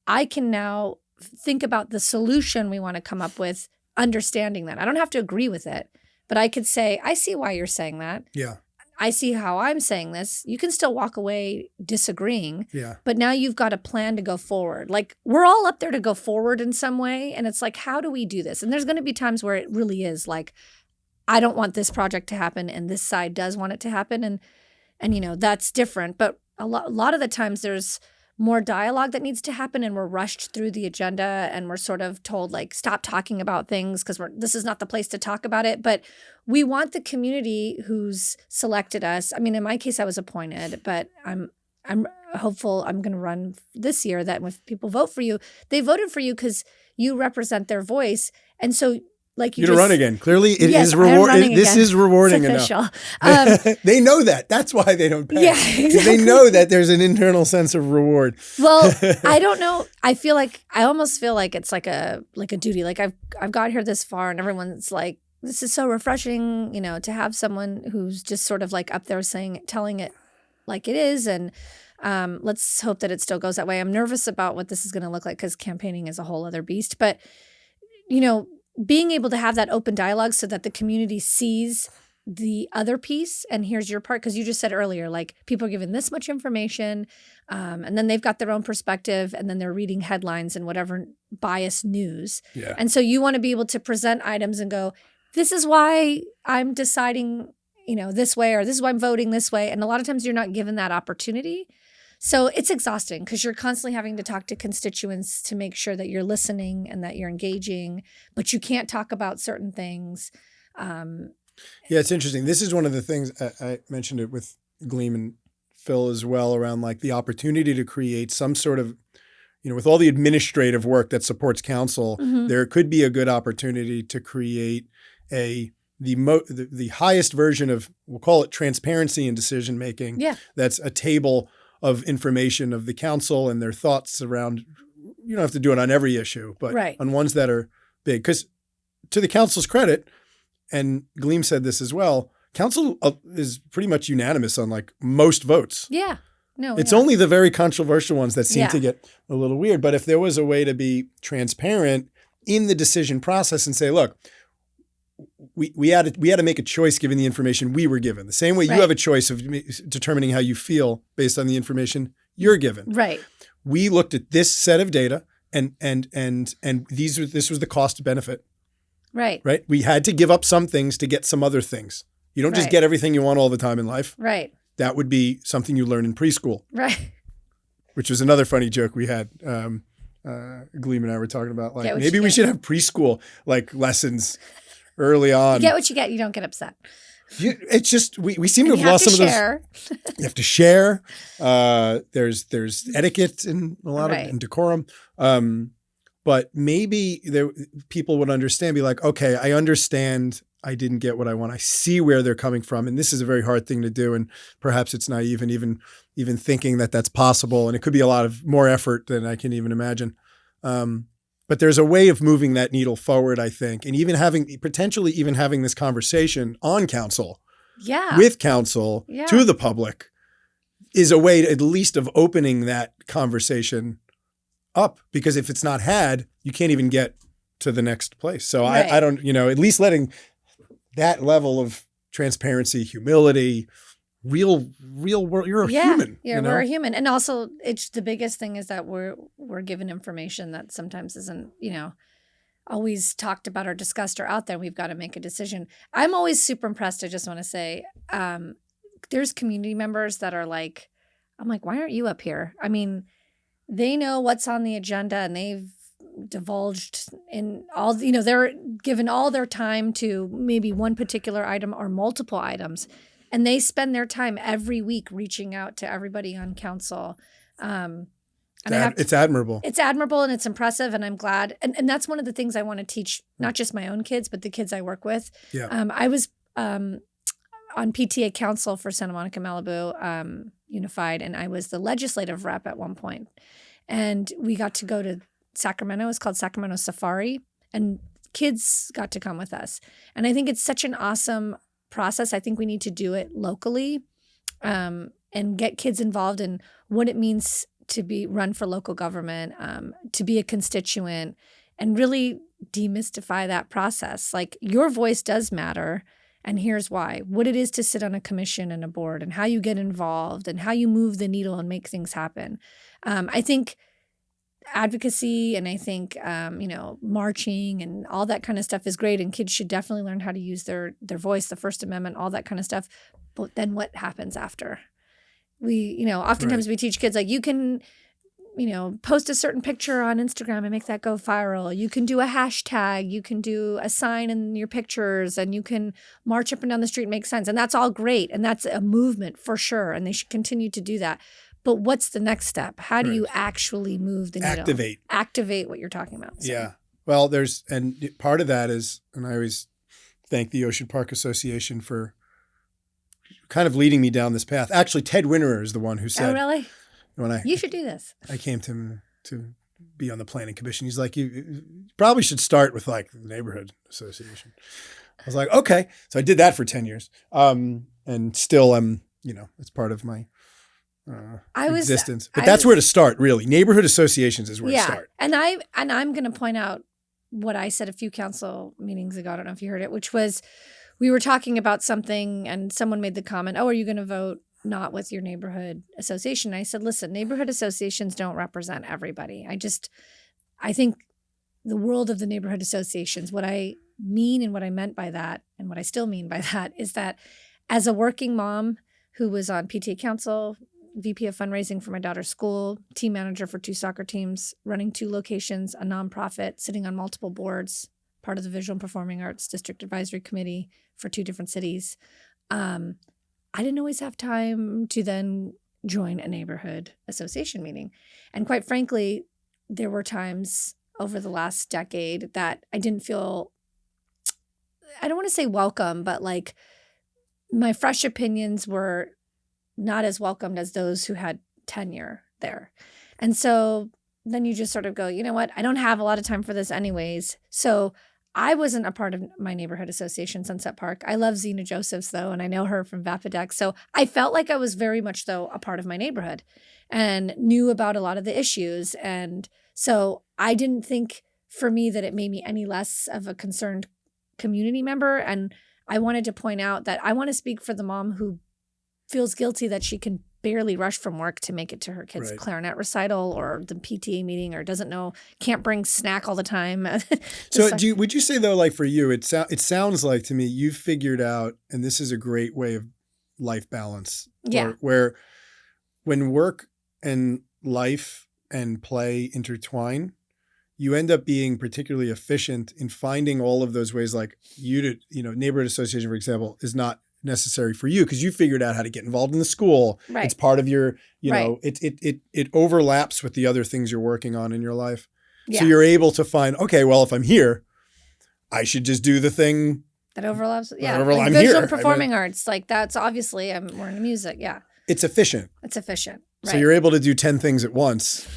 I can now think about the solution we want to come up with, understanding that. I don't have to agree with it, but I could say, I see why you're saying that. Yeah. I see how I'm saying this. You can still walk away disagreeing. Yeah. But now you've got a plan to go forward. Like, we're all up there to go forward in some way. And it's like, how do we do this? And there's going to be times where it really is like, I don't want this project to happen and this side does want it to happen. And that's different. But a lot of the times there's more dialogue that needs to happen and we're rushed through the agenda and we're sort of told like, stop talking about things because this is not the place to talk about it. But we want the community who's selected us. I mean, in my case, I was appointed, but I'm hopeful I'm going to run this year that when people vote for you, they voted for you because you represent their voice. And so like you're to run again. Clearly, it is rewarding. This is rewarding enough. They know that. That's why they don't pay. Yeah, exactly. They know that there's an internal sense of reward. Well, I don't know. I almost feel like it's like a duty. Like I've got here this far, and everyone's like, "This is so refreshing," to have someone who's just sort of like up there telling it like it is. And let's hope that it still goes that way. I'm nervous about what this is going to look like because campaigning is a whole other beast. But, being able to have that open dialogue so that the community sees the other piece and here's your part, because you just said earlier, like people are given this much information and then they've got their own perspective and then they're reading headlines and whatever biased news. Yeah. And so you want to be able to present items and go, this is why I'm deciding, this way, or this is why I'm voting this way. And a lot of times you're not given that opportunity. So it's exhausting because you're constantly having to talk to constituents to make sure that you're listening and that you're engaging, but you can't talk about certain things. Yeah, it's interesting. This is one of the things I mentioned it with Gleam and Phil as well, around like the opportunity to create some sort of, with all the administrative work that supports council, there could be a good opportunity to create the highest version of, we'll call it transparency in decision making. Yeah. That's a table of information of the council and their thoughts around. You don't have to do it on every issue, but on ones that are big. Because to the council's credit, and Gleam said this as well, council is pretty much unanimous on like most votes. Yeah. No, it's only the very controversial ones that seem to get a little weird. But if there was a way to be transparent in the decision process and say, look, we had to make a choice given the information we were given. The same way you have a choice of determining how you feel based on the information you're given. Right. We looked at this set of data and this was the cost benefit. Right. Right. We had to give up some things to get some other things. You don't just get everything you want all the time in life. Right. That would be something you learn in preschool. Right. Which was another funny joke we had. Gleam and I were talking about, like, maybe we should have preschool like lessons early on. You get what you get. You don't get upset. It's just we seem to have lost some of those. You have to share. There's etiquette in a lot of and decorum. But maybe people would understand, be like, okay, I understand I didn't get what I want. I see where they're coming from. And this is a very hard thing to do. And perhaps it's naive and even thinking that that's possible. And it could be a lot of more effort than I can even imagine. But there's a way of moving that needle forward, I think. And potentially having this conversation on council, with council to the public is a way at least of opening that conversation up, because if it's not had, you can't even get to the next place. So I don't, at least letting that level of transparency, humility, real world, you're a human. Yeah, we're a human. And also it's the biggest thing is that we're given information that sometimes isn't, always talked about or discussed or out there. We've got to make a decision. I'm always super impressed. I just want to say, there's community members that are like, I'm like, why aren't you up here? I mean, they know what's on the agenda and they've divulged in all, they're given all their time to maybe one particular item or multiple items. And they spend their time every week reaching out to everybody on council. It's admirable. It's admirable and it's impressive. And I'm glad. And that's one of the things I want to teach, not just my own kids, but the kids I work with. Yeah. I was on PTA council for Santa Monica Malibu Unified, and I was the legislative rep at one point. And we got to go to Sacramento. It's called Sacramento Safari. And kids got to come with us. And I think it's such an awesome process. I think we need to do it locally and get kids involved in what it means to be run for local government, to be a constituent, and really demystify that process. Like, your voice does matter. And here's why. What it is to sit on a commission and a board, and how you get involved and how you move the needle and make things happen. I think advocacy and I think, marching and all that kind of stuff is great. And kids should definitely learn how to use their voice, the First Amendment, all that kind of stuff. But then what happens after? Oftentimes we teach kids, like, you can, post a certain picture on Instagram and make that go viral. You can do a hashtag, you can do a sign in your pictures, and you can march up and down the street and make signs. And that's all great. And that's a movement for sure. And they should continue to do that. But what's the next step? How do you actually move the needle? Activate what you're talking about. So. Yeah. Well, and part of that is, and I always thank the Ocean Park Association for kind of leading me down this path. Actually, Ted Winterer is the one who said, "Oh, really? You should do this." I came to him to be on the planning commission. He's like, you probably should start with like the neighborhood association. I was like, okay. So I did that for 10 years. And still I'm it's part of my existence. But that's where where to start, really. Neighborhood associations is where to start. And I'm going to point out what I said a few council meetings ago. I don't know if you heard it, which was we were talking about something and someone made the comment, oh, are you going to vote not with your neighborhood association? I said, listen, neighborhood associations don't represent everybody. I think the world of the neighborhood associations, what I mean and what I meant by that and what I still mean by that is that as a working mom who was on PTA council, VP of fundraising for my daughter's school, team manager for 2 soccer teams, running 2 locations, a nonprofit, sitting on multiple boards, part of the Visual and Performing Arts District Advisory Committee for 2 different cities. I didn't always have time to then join a neighborhood association meeting. And quite frankly, there were times over the last decade that I didn't feel, I don't want to say welcome, but like my fresh opinions were not as welcomed as those who had tenure there. And so then you just sort of go, you know what? I don't have a lot of time for this anyways. So I wasn't a part of my neighborhood association, Sunset Park. I love Zena Josephs, though, and I know her from Vapodex. So I felt like I was very much, though, a part of my neighborhood and knew about a lot of the issues. And so I didn't think for me that it made me any less of a concerned community member. And I wanted to point out that I want to speak for the mom who feels guilty that she can barely rush from work to make it to her kid's clarinet recital or the PTA meeting, or doesn't know, can't bring snack all the time. So would you say though, like for you, it sounds like to me, you've figured out, and this is a great way of life balance. Yeah. Where when work and life and play intertwine, you end up being particularly efficient in finding all of those ways. Like neighborhood association, for example, is not necessary for you because you figured out how to get involved in the school. Right. It's part of your, it overlaps with the other things you're working on in your life. Yeah. So you're able to find, okay, well, if I'm here, I should just do the thing that overlaps. Yeah. Like visual performing arts. Like that's obviously we're in music. Yeah. It's efficient. Right. So you're able to do 10 things at once.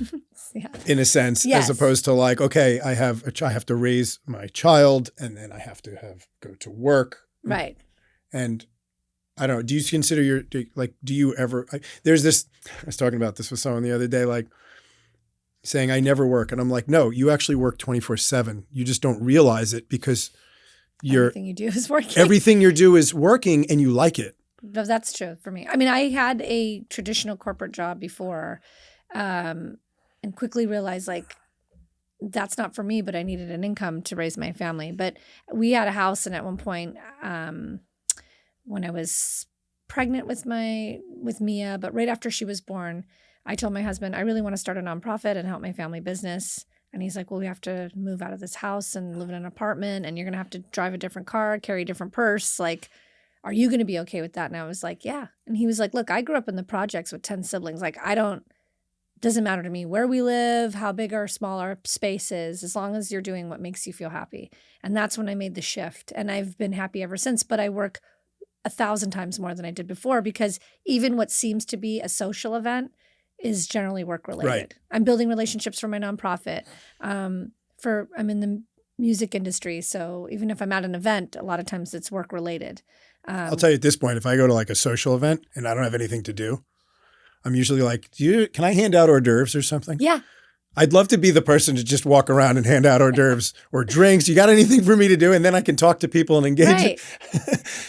Yeah. In a sense, as opposed to like, okay, I have to raise my child and then I have to go to work. Right. And I don't know, do you consider do you ever, there's this, I was talking about this with someone the other day, like saying I never work. And I'm like, no, you actually work 24/7. You just don't realize it because everything you do is working. Everything you do is working and you like it. That's true for me. I mean, I had a traditional corporate job before and quickly realized like that's not for me, but I needed an income to raise my family. But we had a house, and at one point when I was pregnant with Mia, but right after she was born, I told my husband, I really want to start a nonprofit and help my family business. And he's like, well, we have to move out of this house and live in an apartment, and you're going to have to drive a different car, carry a different purse. Like, are you going to be okay with that? And I was like, yeah. And he was like, look, I grew up in the projects with 10 siblings. Like, doesn't matter to me where we live, how big or small our space is, as long as you're doing what makes you feel happy. And that's when I made the shift. And I've been happy ever since, but I work 1,000 times more than I did before because even what seems to be a social event is generally work related. Right. I'm building relationships for my nonprofit. I'm in the music industry. So even if I'm at an event, a lot of times it's work related. I'll tell you at this point, if I go to like a social event and I don't have anything to do, I'm usually like, can I hand out hors d'oeuvres or something? Yeah. I'd love to be the person to just walk around and hand out hors d'oeuvres or drinks. You got anything for me to do? And then I can talk to people and engage. Right.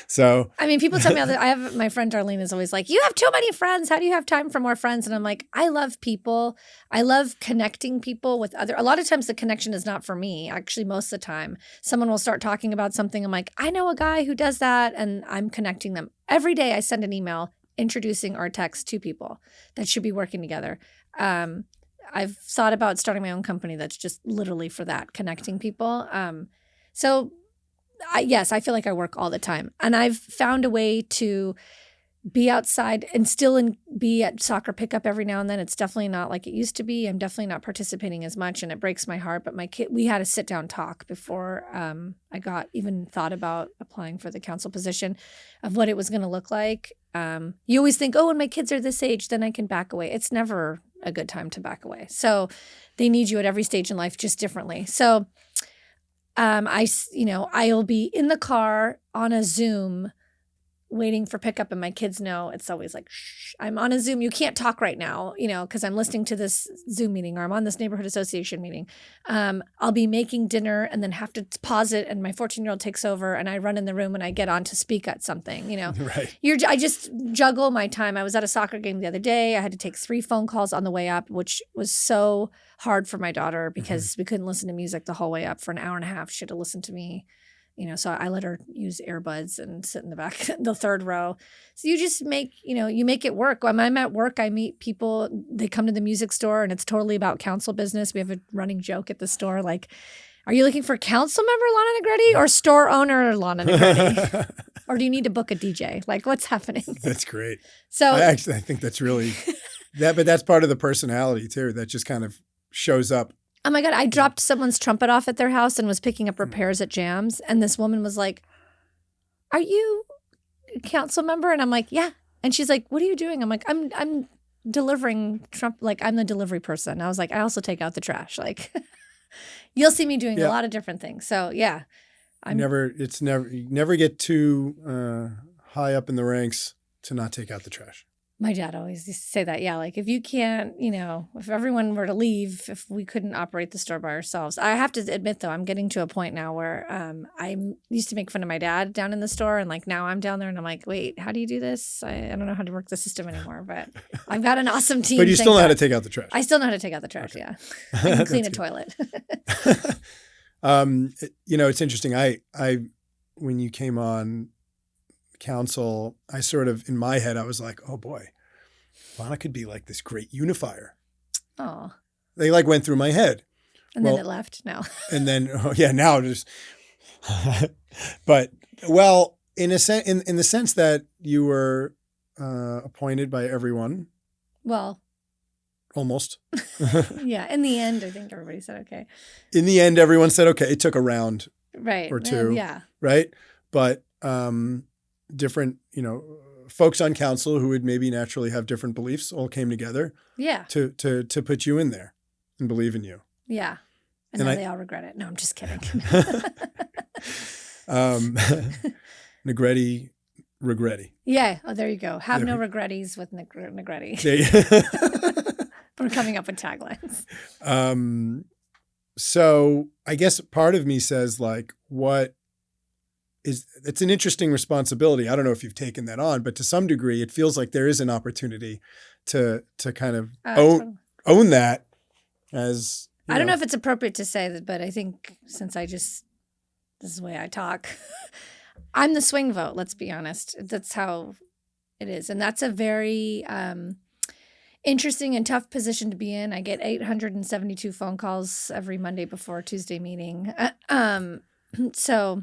So, I mean, people tell me I have my friend Darlene is always like, you have too many friends. How do you have time for more friends? And I'm like, I love people. I love connecting people with a lot of times the connection is not for me. Actually, most of the time, someone will start talking about something. I'm like, I know a guy who does that, and I'm connecting them. Every day I send an email introducing Artex to people that should be working together. I've thought about starting my own company that's just literally for that, connecting people. Yes, I feel like I work all the time. And I've found a way to be outside and still be at soccer pickup every now and then. It's definitely not like it used to be. I'm definitely not participating as much, and it breaks my heart. But my kid, we had a sit down talk before I even thought about applying for the council position of what it was going to look like. You always think, when my kids are this age, then I can back away. It's never a good time to back away. So they need you at every stage in life, just differently. So I'll be in the car on a Zoom waiting for pickup and my kids know, it's always like, shh, I'm on a Zoom. You can't talk right now, because I'm listening to this Zoom meeting or I'm on this neighborhood association meeting. I'll be making dinner and then have to pause it. And my 14-year-old takes over and I run in the room and I get on to speak at something, Right. I just juggle my time. I was at a soccer game the other day. I had to take 3 phone calls on the way up, which was so hard for my daughter because we couldn't listen to music the whole way up for an hour and a half. She had to listen to me. So I let her use earbuds and sit in the back, the 3rd row. So you just make, you make it work. When I'm at work, I meet people, they come to the music store and it's totally about council business. We have a running joke at the store, like, are you looking for Councilmember Lana Negrete or store owner Lana Negrete? Or do you need to book a DJ? Like, what's happening? That's great. So I think that's really, but that's part of the personality too. That just kind of shows up. Oh my God, I dropped someone's trumpet off at their house and was picking up repairs at Jams. And this woman was like, are you a council member? And I'm like, yeah. And she's like, what are you doing? I'm like, I'm delivering like I'm the delivery person. I was like, I also take out the trash. Like you'll see me doing a lot of different things. So yeah. You never get too high up in the ranks to not take out the trash. My dad always used to say that. Yeah. Like if you can't, if everyone were to leave, if we couldn't operate the store by ourselves. I have to admit though, I'm getting to a point now where I used to make fun of my dad down in the store. And like now I'm down there and I'm like, wait, how do you do this? I don't know how to work the system anymore, but I've got an awesome team. But you still know how to take out the trash. I still know how to take out the trash. Okay. Yeah. I can clean a toilet. It's interesting. I when you came on council, I sort of, in my head, I was like, oh boy, Lana could be like this great unifier. Oh. They like went through my head. And then it left now. And then, now just, but in a sense, in the sense that you were appointed by everyone. Well. Almost. Yeah. In the end, I think everybody said okay. In the end, everyone said okay. It took a round or two. Yeah. Right. But different, folks on council who would maybe naturally have different beliefs all came together. Yeah. To put you in there and believe in you. Yeah. And now they all regret it. No, I'm just kidding. Negrete, regretty. Yeah. Oh, there you go. Have no regretties with Negrete. We're coming up with taglines. So I guess part of me says like, it's an interesting responsibility. I don't know if you've taken that on, but to some degree, it feels like there is an opportunity to kind of own that as. I don't know if it's appropriate to say that, but I think since this is the way I talk, I'm the swing vote. Let's be honest. That's how it is. And that's a very interesting and tough position to be in. I get 872 phone calls every Monday before a Tuesday meeting. So,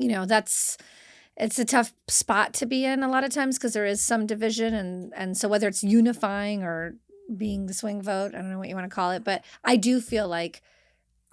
it's a tough spot to be in a lot of times because there is some division. And so whether it's unifying or being the swing vote, I don't know what you want to call it, but I do feel like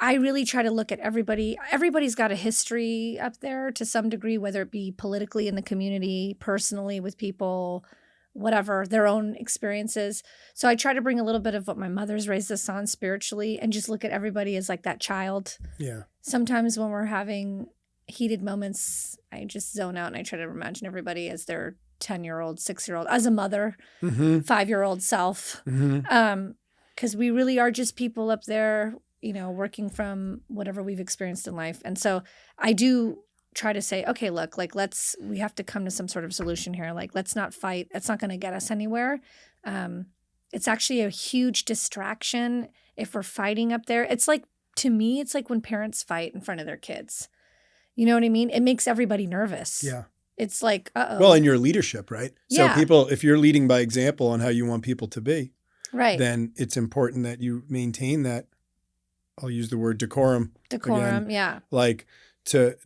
I really try to look at everybody. Everybody's got a history up there to some degree, whether it be politically in the community, personally with people, whatever, their own experiences. So I try to bring a little bit of what my mother's raised us on spiritually and just look at everybody as like that child. Yeah. Sometimes when we're having heated moments, I just zone out and I try to imagine everybody as their 10-year-old, 6-year-old, as a mother, 5-year-old self. Because we really are just people up there, working from whatever we've experienced in life. And so I do try to say, okay, look, like we have to come to some sort of solution here. Like, let's not fight. It's not going to get us anywhere. It's actually a huge distraction if we're fighting up there. It's like, to me, it's like when parents fight in front of their kids. You know what I mean? It makes everybody nervous. Yeah. It's like, uh-oh. Well, in your leadership, right? Yeah. So if you're leading by example on how you want people to be, right, then it's important that you maintain that, I'll use the word decorum. Decorum, again, yeah. Like to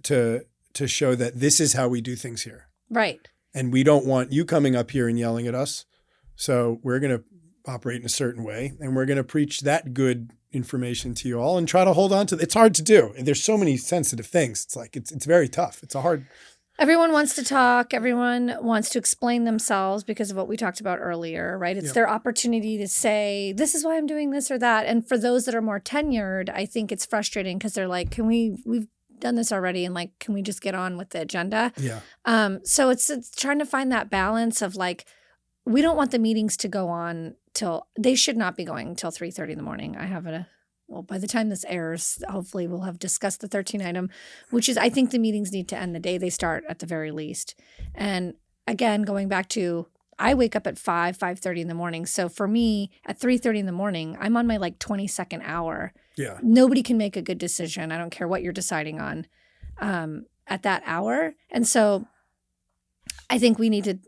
show that this is how we do things here. Right. And we don't want you coming up here and yelling at us. So we're going to operate in a certain way and we're going to preach that good information to you all and try to hold on to it. It's hard to do. There's so many sensitive things. It's like, it's very tough. It's a hard. Everyone wants to talk. Everyone wants to explain themselves because of what we talked about earlier, right? It's their opportunity to say, this is why I'm doing this or that. And for those that are more tenured, I think it's frustrating because they're like, we've done this already, and like, can we just get on with the agenda? Yeah. So it's trying to find that balance of like, we don't want the meetings to go on they should not be going till 3:30 in the morning. Well, by the time this airs, hopefully we'll have discussed the 13 item, which is, I think the meetings need to end the day they start at the very least. And again, going back to, I wake up at 5:30 in the morning. So for me, at 3:30 in the morning, I'm on my like 22nd hour. Yeah. Nobody can make a good decision. I don't care what you're deciding on at that hour. And so I think we need to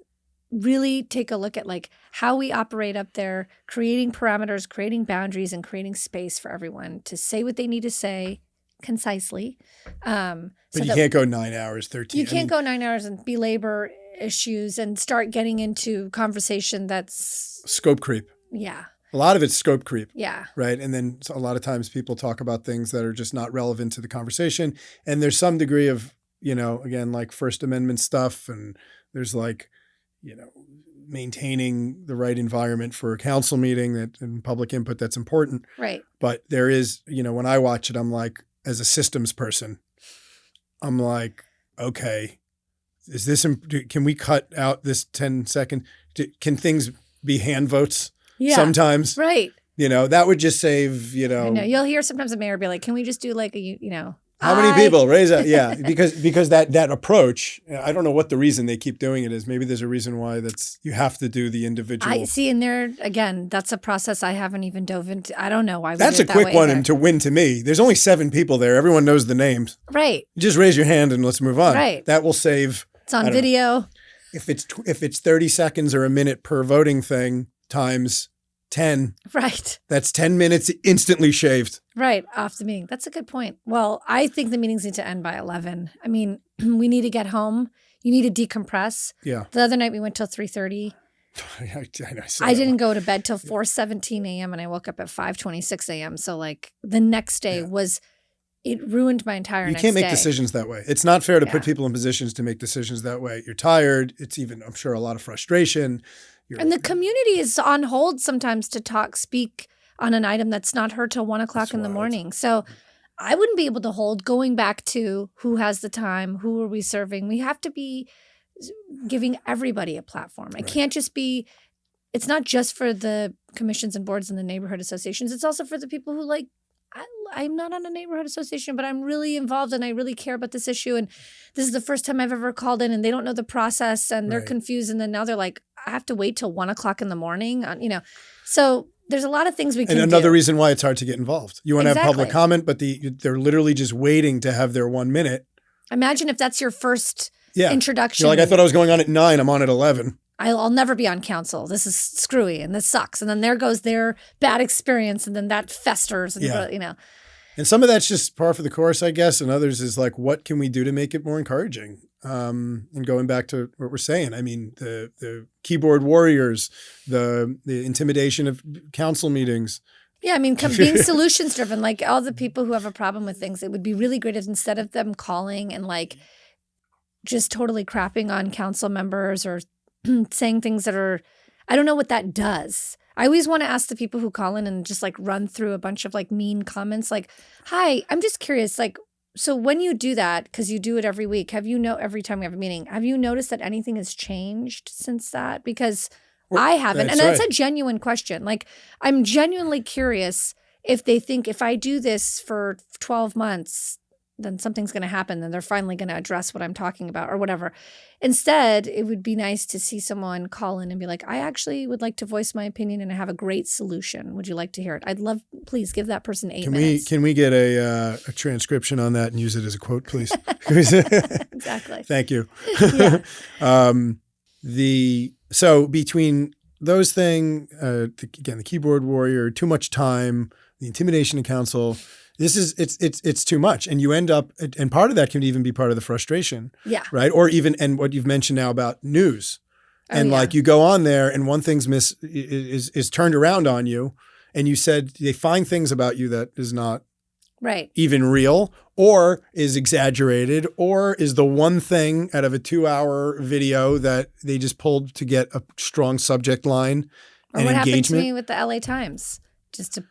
really take a look at like how we operate up there, creating parameters, creating boundaries, and creating space for everyone to say what they need to say concisely. But you can't go 9 hours, 13. You can't go 9 hours and belabor issues and start getting into conversation that's scope creep. Yeah. A lot of it's scope creep. Yeah. Right. And then a lot of times people talk about things that are just not relevant to the conversation. And there's some degree of, again, like First Amendment stuff. And there's like, maintaining the right environment for a council meeting and public input that's important. Right. But there is, when I watch it, I'm like, as a systems person, I'm like, okay, can we cut out this 10-second? Can things be hand votes sometimes? Right. That would just save, I know. You'll hear sometimes a mayor be like, can we just do like how many people raise that? Yeah, because that approach, I don't know what the reason they keep doing it is. Maybe there's a reason why you have to do the individual. I see, and there again, that's a process I haven't even dove into. I don't know why. That's a quick one to win to me. There's only 7 people there. Everyone knows the names. Right. You just raise your hand and let's move on. Right. That will save. It's on video. If it's 30 seconds or a minute per voting thing times 10. Right. That's 10 minutes instantly shaved. Right. Off the meeting. That's a good point. Well, I think the meetings need to end by 11. I mean, we need to get home. You need to decompress. Yeah. The other night we went till 3:30. I didn't go to bed till 4:17 a.m. and I woke up at 5:26 a.m. So like the next day it ruined my entire next day. You can't make decisions that way. It's not fair to put people in positions to make decisions that way. You're tired. It's even, I'm sure, a lot of frustration. And the community is on hold sometimes to speak on an item that's not heard till 1 o'clock in the morning. So I wouldn't be able to hold going back to who has the time, who are we serving. We have to be giving everybody a platform. It can't just be, it's not just for the commissions and boards and the neighborhood associations. It's also for the people who like, I'm not on a neighborhood association, but I'm really involved and I really care about this issue. And this is the first time I've ever called in and they don't know the process and they're confused. And then now they're like, I have to wait till 1 o'clock in the morning. So there's a lot of things we can do. And another reason why it's hard to get involved. You want to have public comment, but they're literally just waiting to have their 1 minute. Imagine if that's your first introduction. You're like, I thought I was going on at 9. I'm on at 11. I'll never be on council. This is screwy and this sucks. And then there goes their bad experience and then that festers. And, And some of that's just par for the course, I guess. And others is like, what can we do to make it more encouraging? And going back to what we're saying, I mean, the keyboard warriors, the intimidation of council meetings. Yeah, I mean, being solutions driven, like all the people who have a problem with things, it would be really great if instead of them calling and like just totally crapping on council members or saying things that are, I don't know what that does. I always want to ask the people who call in and just like run through a bunch of like mean comments like, hi, I'm just curious, like, so when you do that, because you do it every week, every time we have a meeting, have you noticed that anything has changed since that? Because I haven't. And that's a genuine question. Like, I'm genuinely curious if they think if I do this for 12 months, then something's going to happen. Then they're finally going to address what I'm talking about or whatever. Instead, it would be nice to see someone call in and be like, I actually would like to voice my opinion and I have a great solution. Would you like to hear it? I'd love, please give that person 8 minutes. Can we get a transcription on that and use it as a quote, please? Exactly. Thank you. Yeah. So between those things, again, the keyboard warrior, too much time, the intimidation of council, it's too much. And you end up, and part of that can even be part of the frustration. Yeah. Right. Or even, and what you've mentioned now about news. And like you go on there and one thing's is turned around on you and you said they find things about you that is not even real or is exaggerated or is the one thing out of a 2-hour video that they just pulled to get a strong subject line and what engagement. Happened to me with the LA Times, just to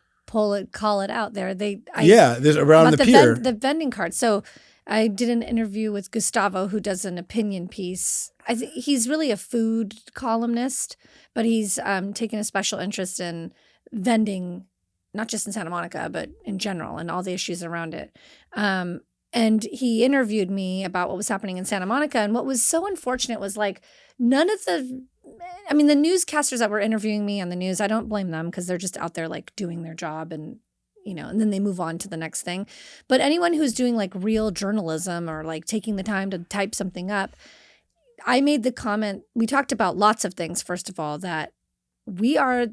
call it out there. There's around the pier. The vending cards. So I did an interview with Gustavo, who does an opinion piece. I think he's really a food columnist, but he's taken a special interest in vending, not just in Santa Monica, but in general, and all the issues around it. And he interviewed me about what was happening in Santa Monica. And what was so unfortunate was like none of the newscasters that were interviewing me on the news, I don't blame them because they're just out there like doing their job and then they move on to the next thing. But anyone who's doing like real journalism or like taking the time to type something up, I made the comment, we talked about lots of things. First of all, that we are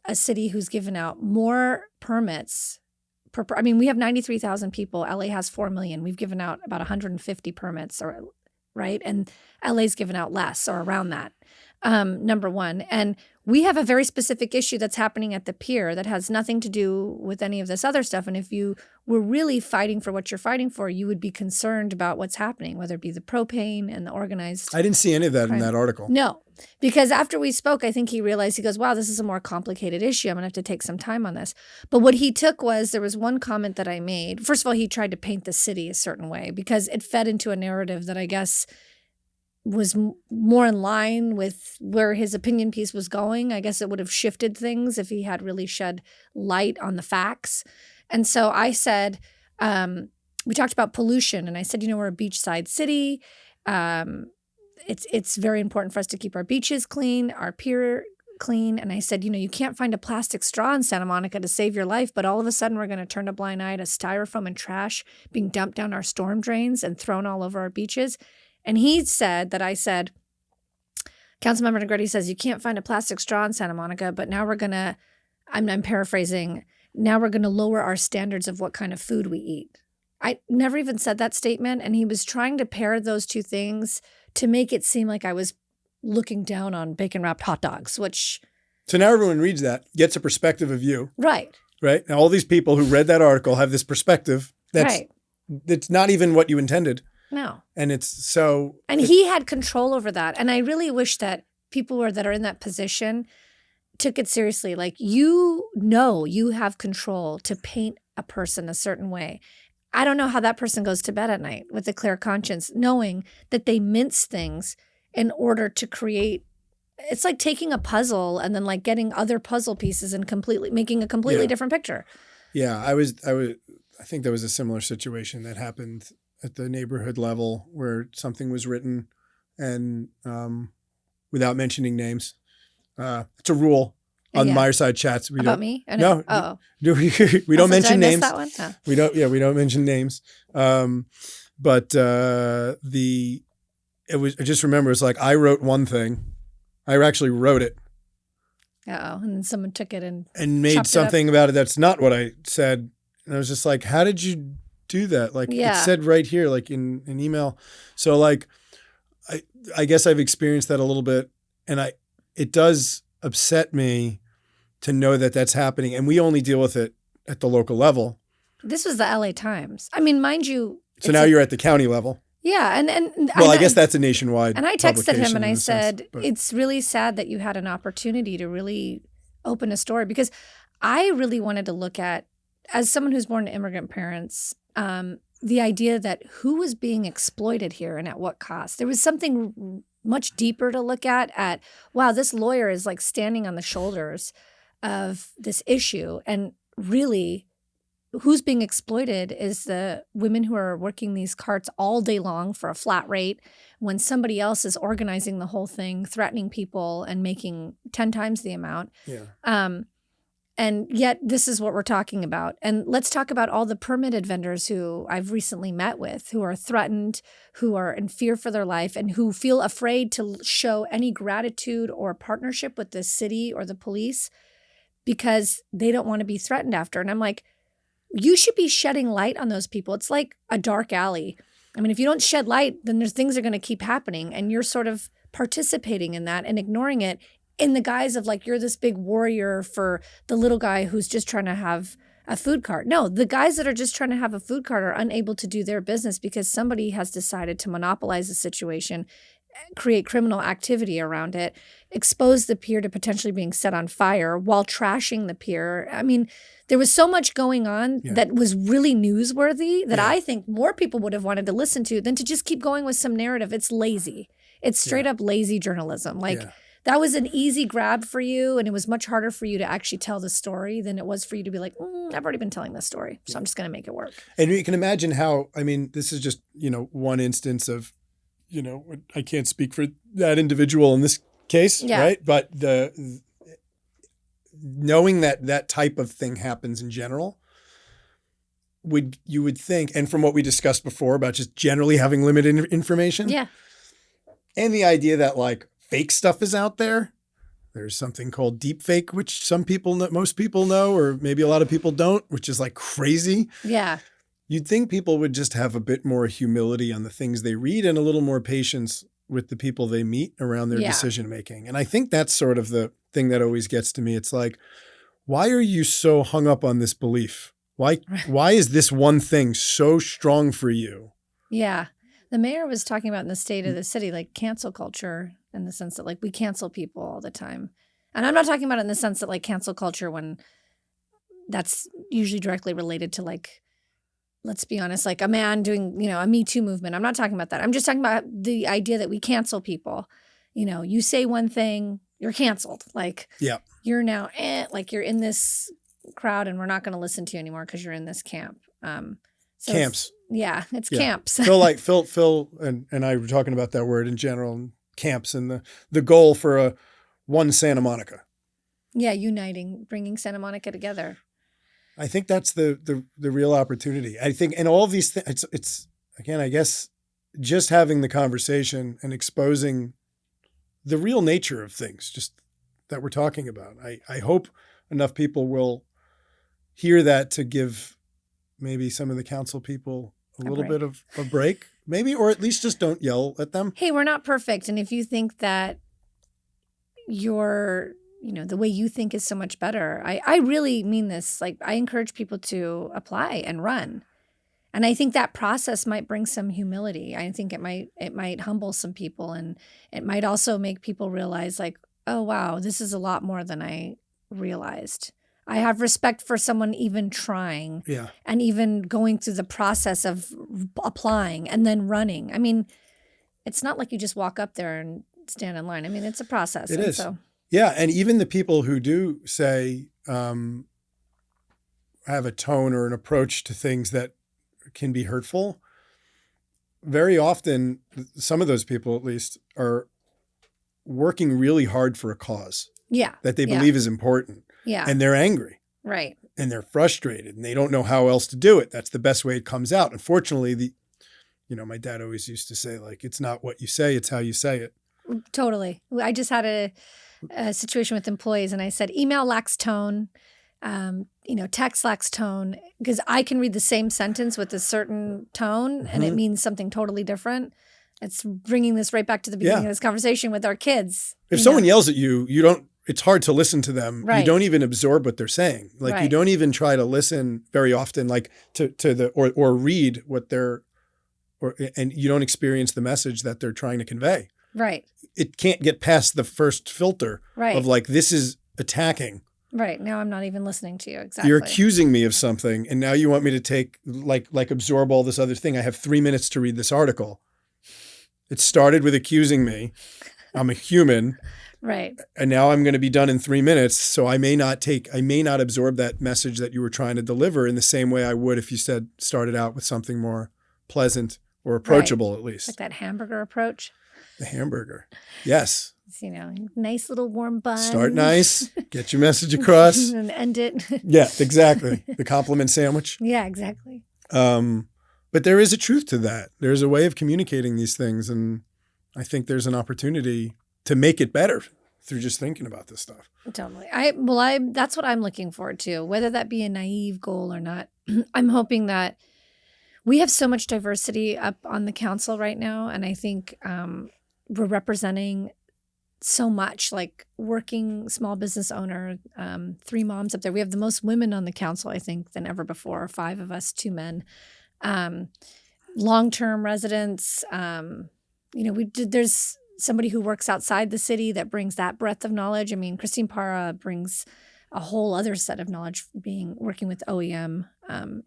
a city who's given out more permits we have 93,000 people. LA has 4 million. We've given out about 150 permits, right? And LA's given out less or around that, number one. And we have a very specific issue that's happening at the pier that has nothing to do with any of this other stuff. And if you were really fighting for what you're fighting for, you would be concerned about what's happening, whether it be the propane and the organized I didn't see any of that crime. In that article. No, because after we spoke, I think he realized, he goes, wow, this is a more complicated issue. I'm going to have to take some time on this. But what he took was, there was one comment that I made. First of all, he tried to paint the city a certain way because it fed into a narrative that I guess was more in line with where his opinion piece was going. I guess it would have shifted things if he had really shed light on the facts. And so I said, we talked about pollution, and I said, we're a beachside city. It's very important for us to keep our beaches clean, our pier clean. And I said, you can't find a plastic straw in Santa Monica to save your life, but all of a sudden we're going to turn a blind eye to styrofoam and trash being dumped down our storm drains and thrown all over our beaches. And he said that I said, Councilmember Negrete says, you can't find a plastic straw in Santa Monica, but now we're going to, I'm paraphrasing, now we're going to lower our standards of what kind of food we eat. I never even said that statement. And he was trying to pair those two things to make it seem like I was looking down on bacon-wrapped hot dogs, which... So now everyone reads that, gets a perspective of you. Right. Right? Now all these people who read that article have this perspective that's not even what you intended. No. And it's so... And he had control over that. And I really wish that people that are in that position took it seriously. Like, you have control to paint a person a certain way. I don't know how that person goes to bed at night with a clear conscience, knowing that they mince things in order to create... It's like taking a puzzle and then like getting other puzzle pieces and making a completely different picture. Yeah, I think there was a similar situation that happened at the neighborhood level where something was written and without mentioning names. It's a rule on Meyerside Chats. We About don't, me? No. Oh. We don't mention names. That one? Oh. We don't mention names. But I just remember it's like I wrote one thing. I actually wrote it. Uh-oh. And then someone took it and made something about it that's not what I said. And I was just like, how did you do that? Like it said right here, like in an email. So like, I guess I've experienced that a little bit, and it does upset me to know that that's happening. And we only deal with it at the local level. This was the LA Times. I mean, mind you. So now you're at the county level. Yeah. I guess that's a nationwide. And I texted him and I said, it's really sad that you had an opportunity to really open a story, because I really wanted to look at, as someone who's born to immigrant parents, the idea that who was being exploited here and at what cost. There was something much deeper to look at, wow, this lawyer is like standing on the shoulders of this issue. And really, who's being exploited is the women who are working these carts all day long for a flat rate when somebody else is organizing the whole thing, threatening people and making 10 times the amount. Yeah. And yet this is what we're talking about. And let's talk about all the permitted vendors who I've recently met with, who are threatened, who are in fear for their life, and who feel afraid to show any gratitude or partnership with the city or the police because they don't want to be threatened after. And I'm like, you should be shedding light on those people. It's like a dark alley. I mean, if you don't shed light, then things are going to keep happening. And you're sort of participating in that and ignoring it in the guise of like, you're this big warrior for the little guy who's just trying to have a food cart. No, the guys that are just trying to have a food cart are unable to do their business because somebody has decided to monopolize the situation create criminal activity around it, expose the pier to potentially being set on fire while trashing the pier. I mean, there was so much going on that was really newsworthy that I think more people would have wanted to listen to than to just keep going with some narrative. It's lazy. It's straight up lazy journalism. Like that was an easy grab for you, and it was much harder for you to actually tell the story than it was for you to be like, I've already been telling this story, so I'm just going to make it work. And you can imagine how, I mean, this is just, one instance of, I can't speak for that individual in this case, right? But knowing that type of thing happens in general, you would think, and from what we discussed before about just generally having limited information, and the idea that like fake stuff is out there. There's something called deep fake, which most people know, or maybe a lot of people don't, which is like crazy. Yeah. You'd think people would just have a bit more humility on the things they read and a little more patience with the people they meet around their decision making. And I think that's sort of the thing that always gets to me. It's like, why are you so hung up on this belief? Why is this one thing so strong for you? Yeah. The mayor was talking about in the state of the city, like cancel culture, in the sense that like we cancel people all the time. And I'm not talking about it in the sense that like cancel culture when that's usually directly related to like, let's be honest, like a man doing, a Me Too movement. I'm not talking about that. I'm just talking about the idea that we cancel people. You say one thing, you're canceled. Like you're now, like you're in this crowd and we're not going to listen to you anymore because you're in this camp. So camps. It's camps. Phil and I were talking about that word in general, camps, and the goal for one Santa Monica. Yeah, uniting, bringing Santa Monica together. I think that's the real opportunity. I think, and all of these things, it's again, I guess, just having the conversation and exposing the real nature of things, just that we're talking about. I hope enough people will hear that to give maybe some of the council people a little bit of a break, maybe, or at least just don't yell at them. Hey, we're not perfect. And if you think that the way you think is so much better, I really mean this. Like, I encourage people to apply and run. And I think that process might bring some humility. I think it might humble some people, and it might also make people realize like, oh, wow, this is a lot more than I realized. I have respect for someone even trying and even going through the process of applying and then running. I mean, it's not like you just walk up there and stand in line. I mean, it's a process. It is. Yeah. And even the people who do say, have a tone or an approach to things that can be hurtful, very often, some of those people at least are working really hard for a cause that they believe is important. Yeah. And they're angry. Right. And they're frustrated and they don't know how else to do it. That's the best way it comes out. Unfortunately, my dad always used to say, like, it's not what you say, it's how you say it. Totally. I just had a situation with employees and I said, email lacks tone, text lacks tone, because I can read the same sentence with a certain tone and it means something totally different. It's bringing this right back to the beginning of this conversation with our kids. If someone yells at you, it's hard to listen to them. Right. You don't even absorb what they're saying. Like you don't even try to listen very often, like to the or read what and you don't experience the message that they're trying to convey. Right. It can't get past the first filter of like, this is attacking. Right. Now I'm not even listening to you. Exactly. You're accusing me of something and now you want me to take like absorb all this other thing. I have 3 minutes to read this article. It started with accusing me. I'm a human. Right. And now I'm going to be done in 3 minutes. So I may not absorb that message that you were trying to deliver in the same way I would if you started out with something more pleasant or approachable at least. Like that hamburger approach. The hamburger. Yes. It's, nice little warm bun. Start nice, get your message across. And end it. Yeah, exactly. The compliment sandwich. Yeah, exactly. But there is a truth to that. There's a way of communicating these things. And I think there's an opportunity to make it better through just thinking about this stuff. Totally. That's what I'm looking forward to, whether that be a naive goal or not. I'm hoping that we have so much diversity up on the council right now. And I think we're representing so much, like working small business owner, 3 moms up there. We have the most women on the council, I think, than ever before. 5 of us, 2 men. Long-term residents. There's somebody who works outside the city that brings that breadth of knowledge. I mean, Christine Parra brings a whole other set of knowledge working with OEM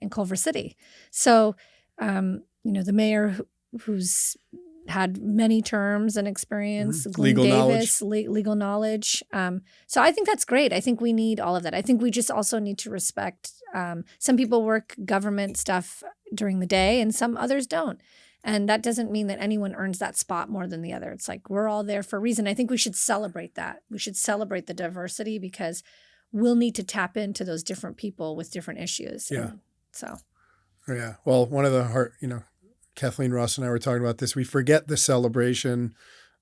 in Culver City. So, the mayor who's had many terms and experience, Glenn Davis, legal knowledge. So I think that's great. I think we need all of that. I think we just also need to respect some people work government stuff during the day and some others don't. And that doesn't mean that anyone earns that spot more than the other. It's like we're all there for a reason. I think we should celebrate that. We should celebrate the diversity because we'll need to tap into those different people with different issues. Yeah. Yeah. Well, one of the Kathleen Ross and I were talking about this. We forget the celebration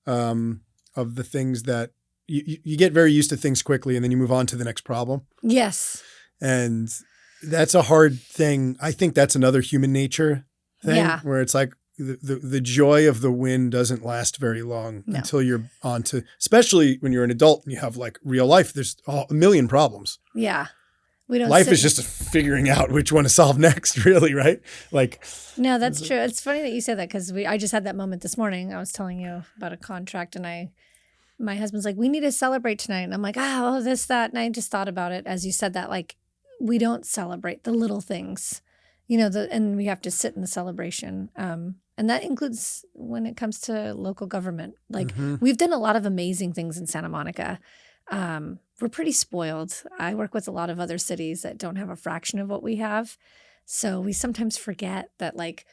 of the things that you get very used to things quickly and then you move on to the next problem. Yes. And that's a hard thing. I think that's another human nature thing where it's like the joy of the win doesn't last very long until you're on to, especially when you're an adult and you have like real life, there's a million problems. Yeah. Life is just figuring out which one to solve next, really, right? Like, no, that's true. It's funny that you say that because I just had that moment this morning. I was telling you about a contract, and my husband's like, "We need to celebrate tonight," and I'm like, "Oh, this, that," and I just thought about it as you said that. Like, we don't celebrate the little things, and we have to sit in the celebration, and that includes when it comes to local government. Like, we've done a lot of amazing things in Santa Monica. We're pretty spoiled. I work with a lot of other cities that don't have a fraction of what we have. So we sometimes forget that like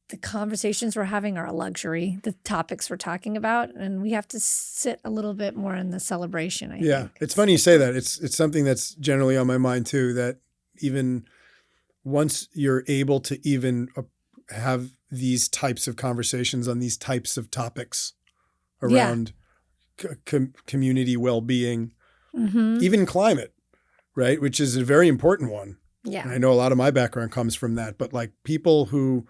the conversations we're having are a luxury, the topics we're talking about, and we have to sit a little bit more in the celebration, I think. It's funny you say that. It's something that's generally on my mind too, that even once you're able to even have these types of conversations on these types of topics around community well-being, even climate, right? Which is a very important one. Yeah. And I know a lot of my background comes from that, but like people who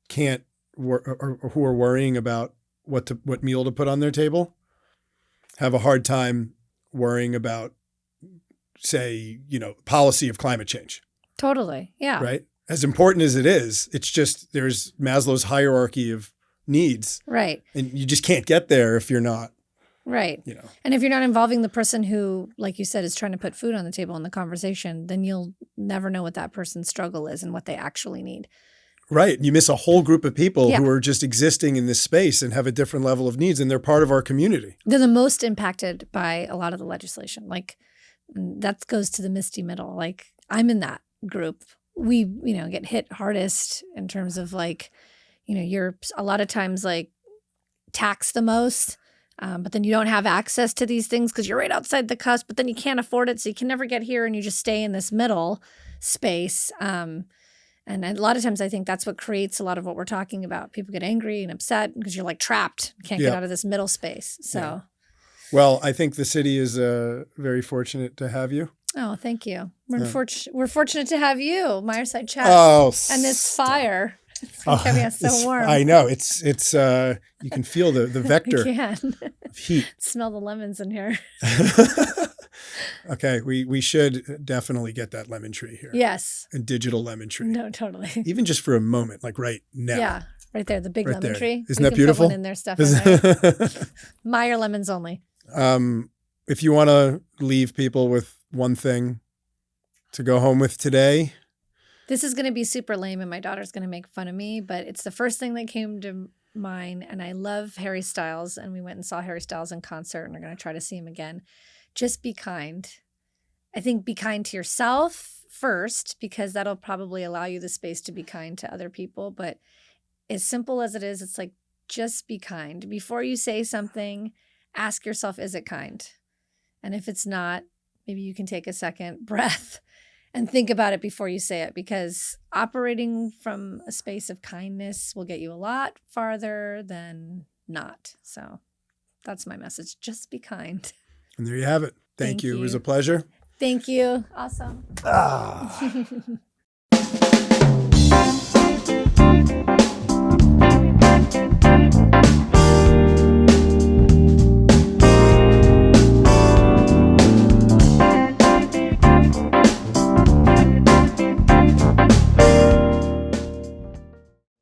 can't or who are worrying about what meal to put on their table have a hard time worrying about, say, policy of climate change. Totally. Yeah. Right? As important as it is, it's just there's Maslow's hierarchy of needs. Right. And you just can't get there if you're not. Right. And if you're not involving the person who, like you said, is trying to put food on the table in the conversation, then you'll never know what that person's struggle is and what they actually need. Right. You miss a whole group of people who are just existing in this space and have a different level of needs, and they're part of our community. They're the most impacted by a lot of the legislation. Like that goes to the misty middle. Like I'm in that group. We, get hit hardest in terms of like, you're a lot of times like taxed the most. But then you don't have access to these things because you're right outside the cusp, but then you can't afford it. So you can never get here and you just stay in this middle space. And a lot of times I think that's what creates a lot of what we're talking about. People get angry and upset because you're like trapped. You can't get out of this middle space. So, well, I think the city is very fortunate to have you. Oh, thank you. We're fortunate to have you, Meyerside Chats, and this fire. It's keeping us so warm. I know. It's you can feel the vector of heat. Smell the lemons in here. Okay, we should definitely get that lemon tree here. Yes. A digital lemon tree. No, totally. Even just for a moment, like right now. Yeah, right there, the big lemon there. tree. Isn't that beautiful? Put one in there, stuff in there. Meyer lemons only. If you want to leave people with one thing to go home with today. This is going to be super lame and my daughter's going to make fun of me, but it's the first thing that came to mind. And I love Harry Styles, and we went and saw Harry Styles in concert and we're going to try to see him again. Just be kind. I think be kind to yourself first, because that'll probably allow you the space to be kind to other people. But as simple as it is, it's like, just be kind. Before you say something, ask yourself, is it kind? And if it's not, maybe you can take a second breath and think about it before you say it, because operating from a space of kindness will get you a lot farther than not. So that's my message. Just be kind. And there you have it. Thank you. It was a pleasure. Thank you. Awesome.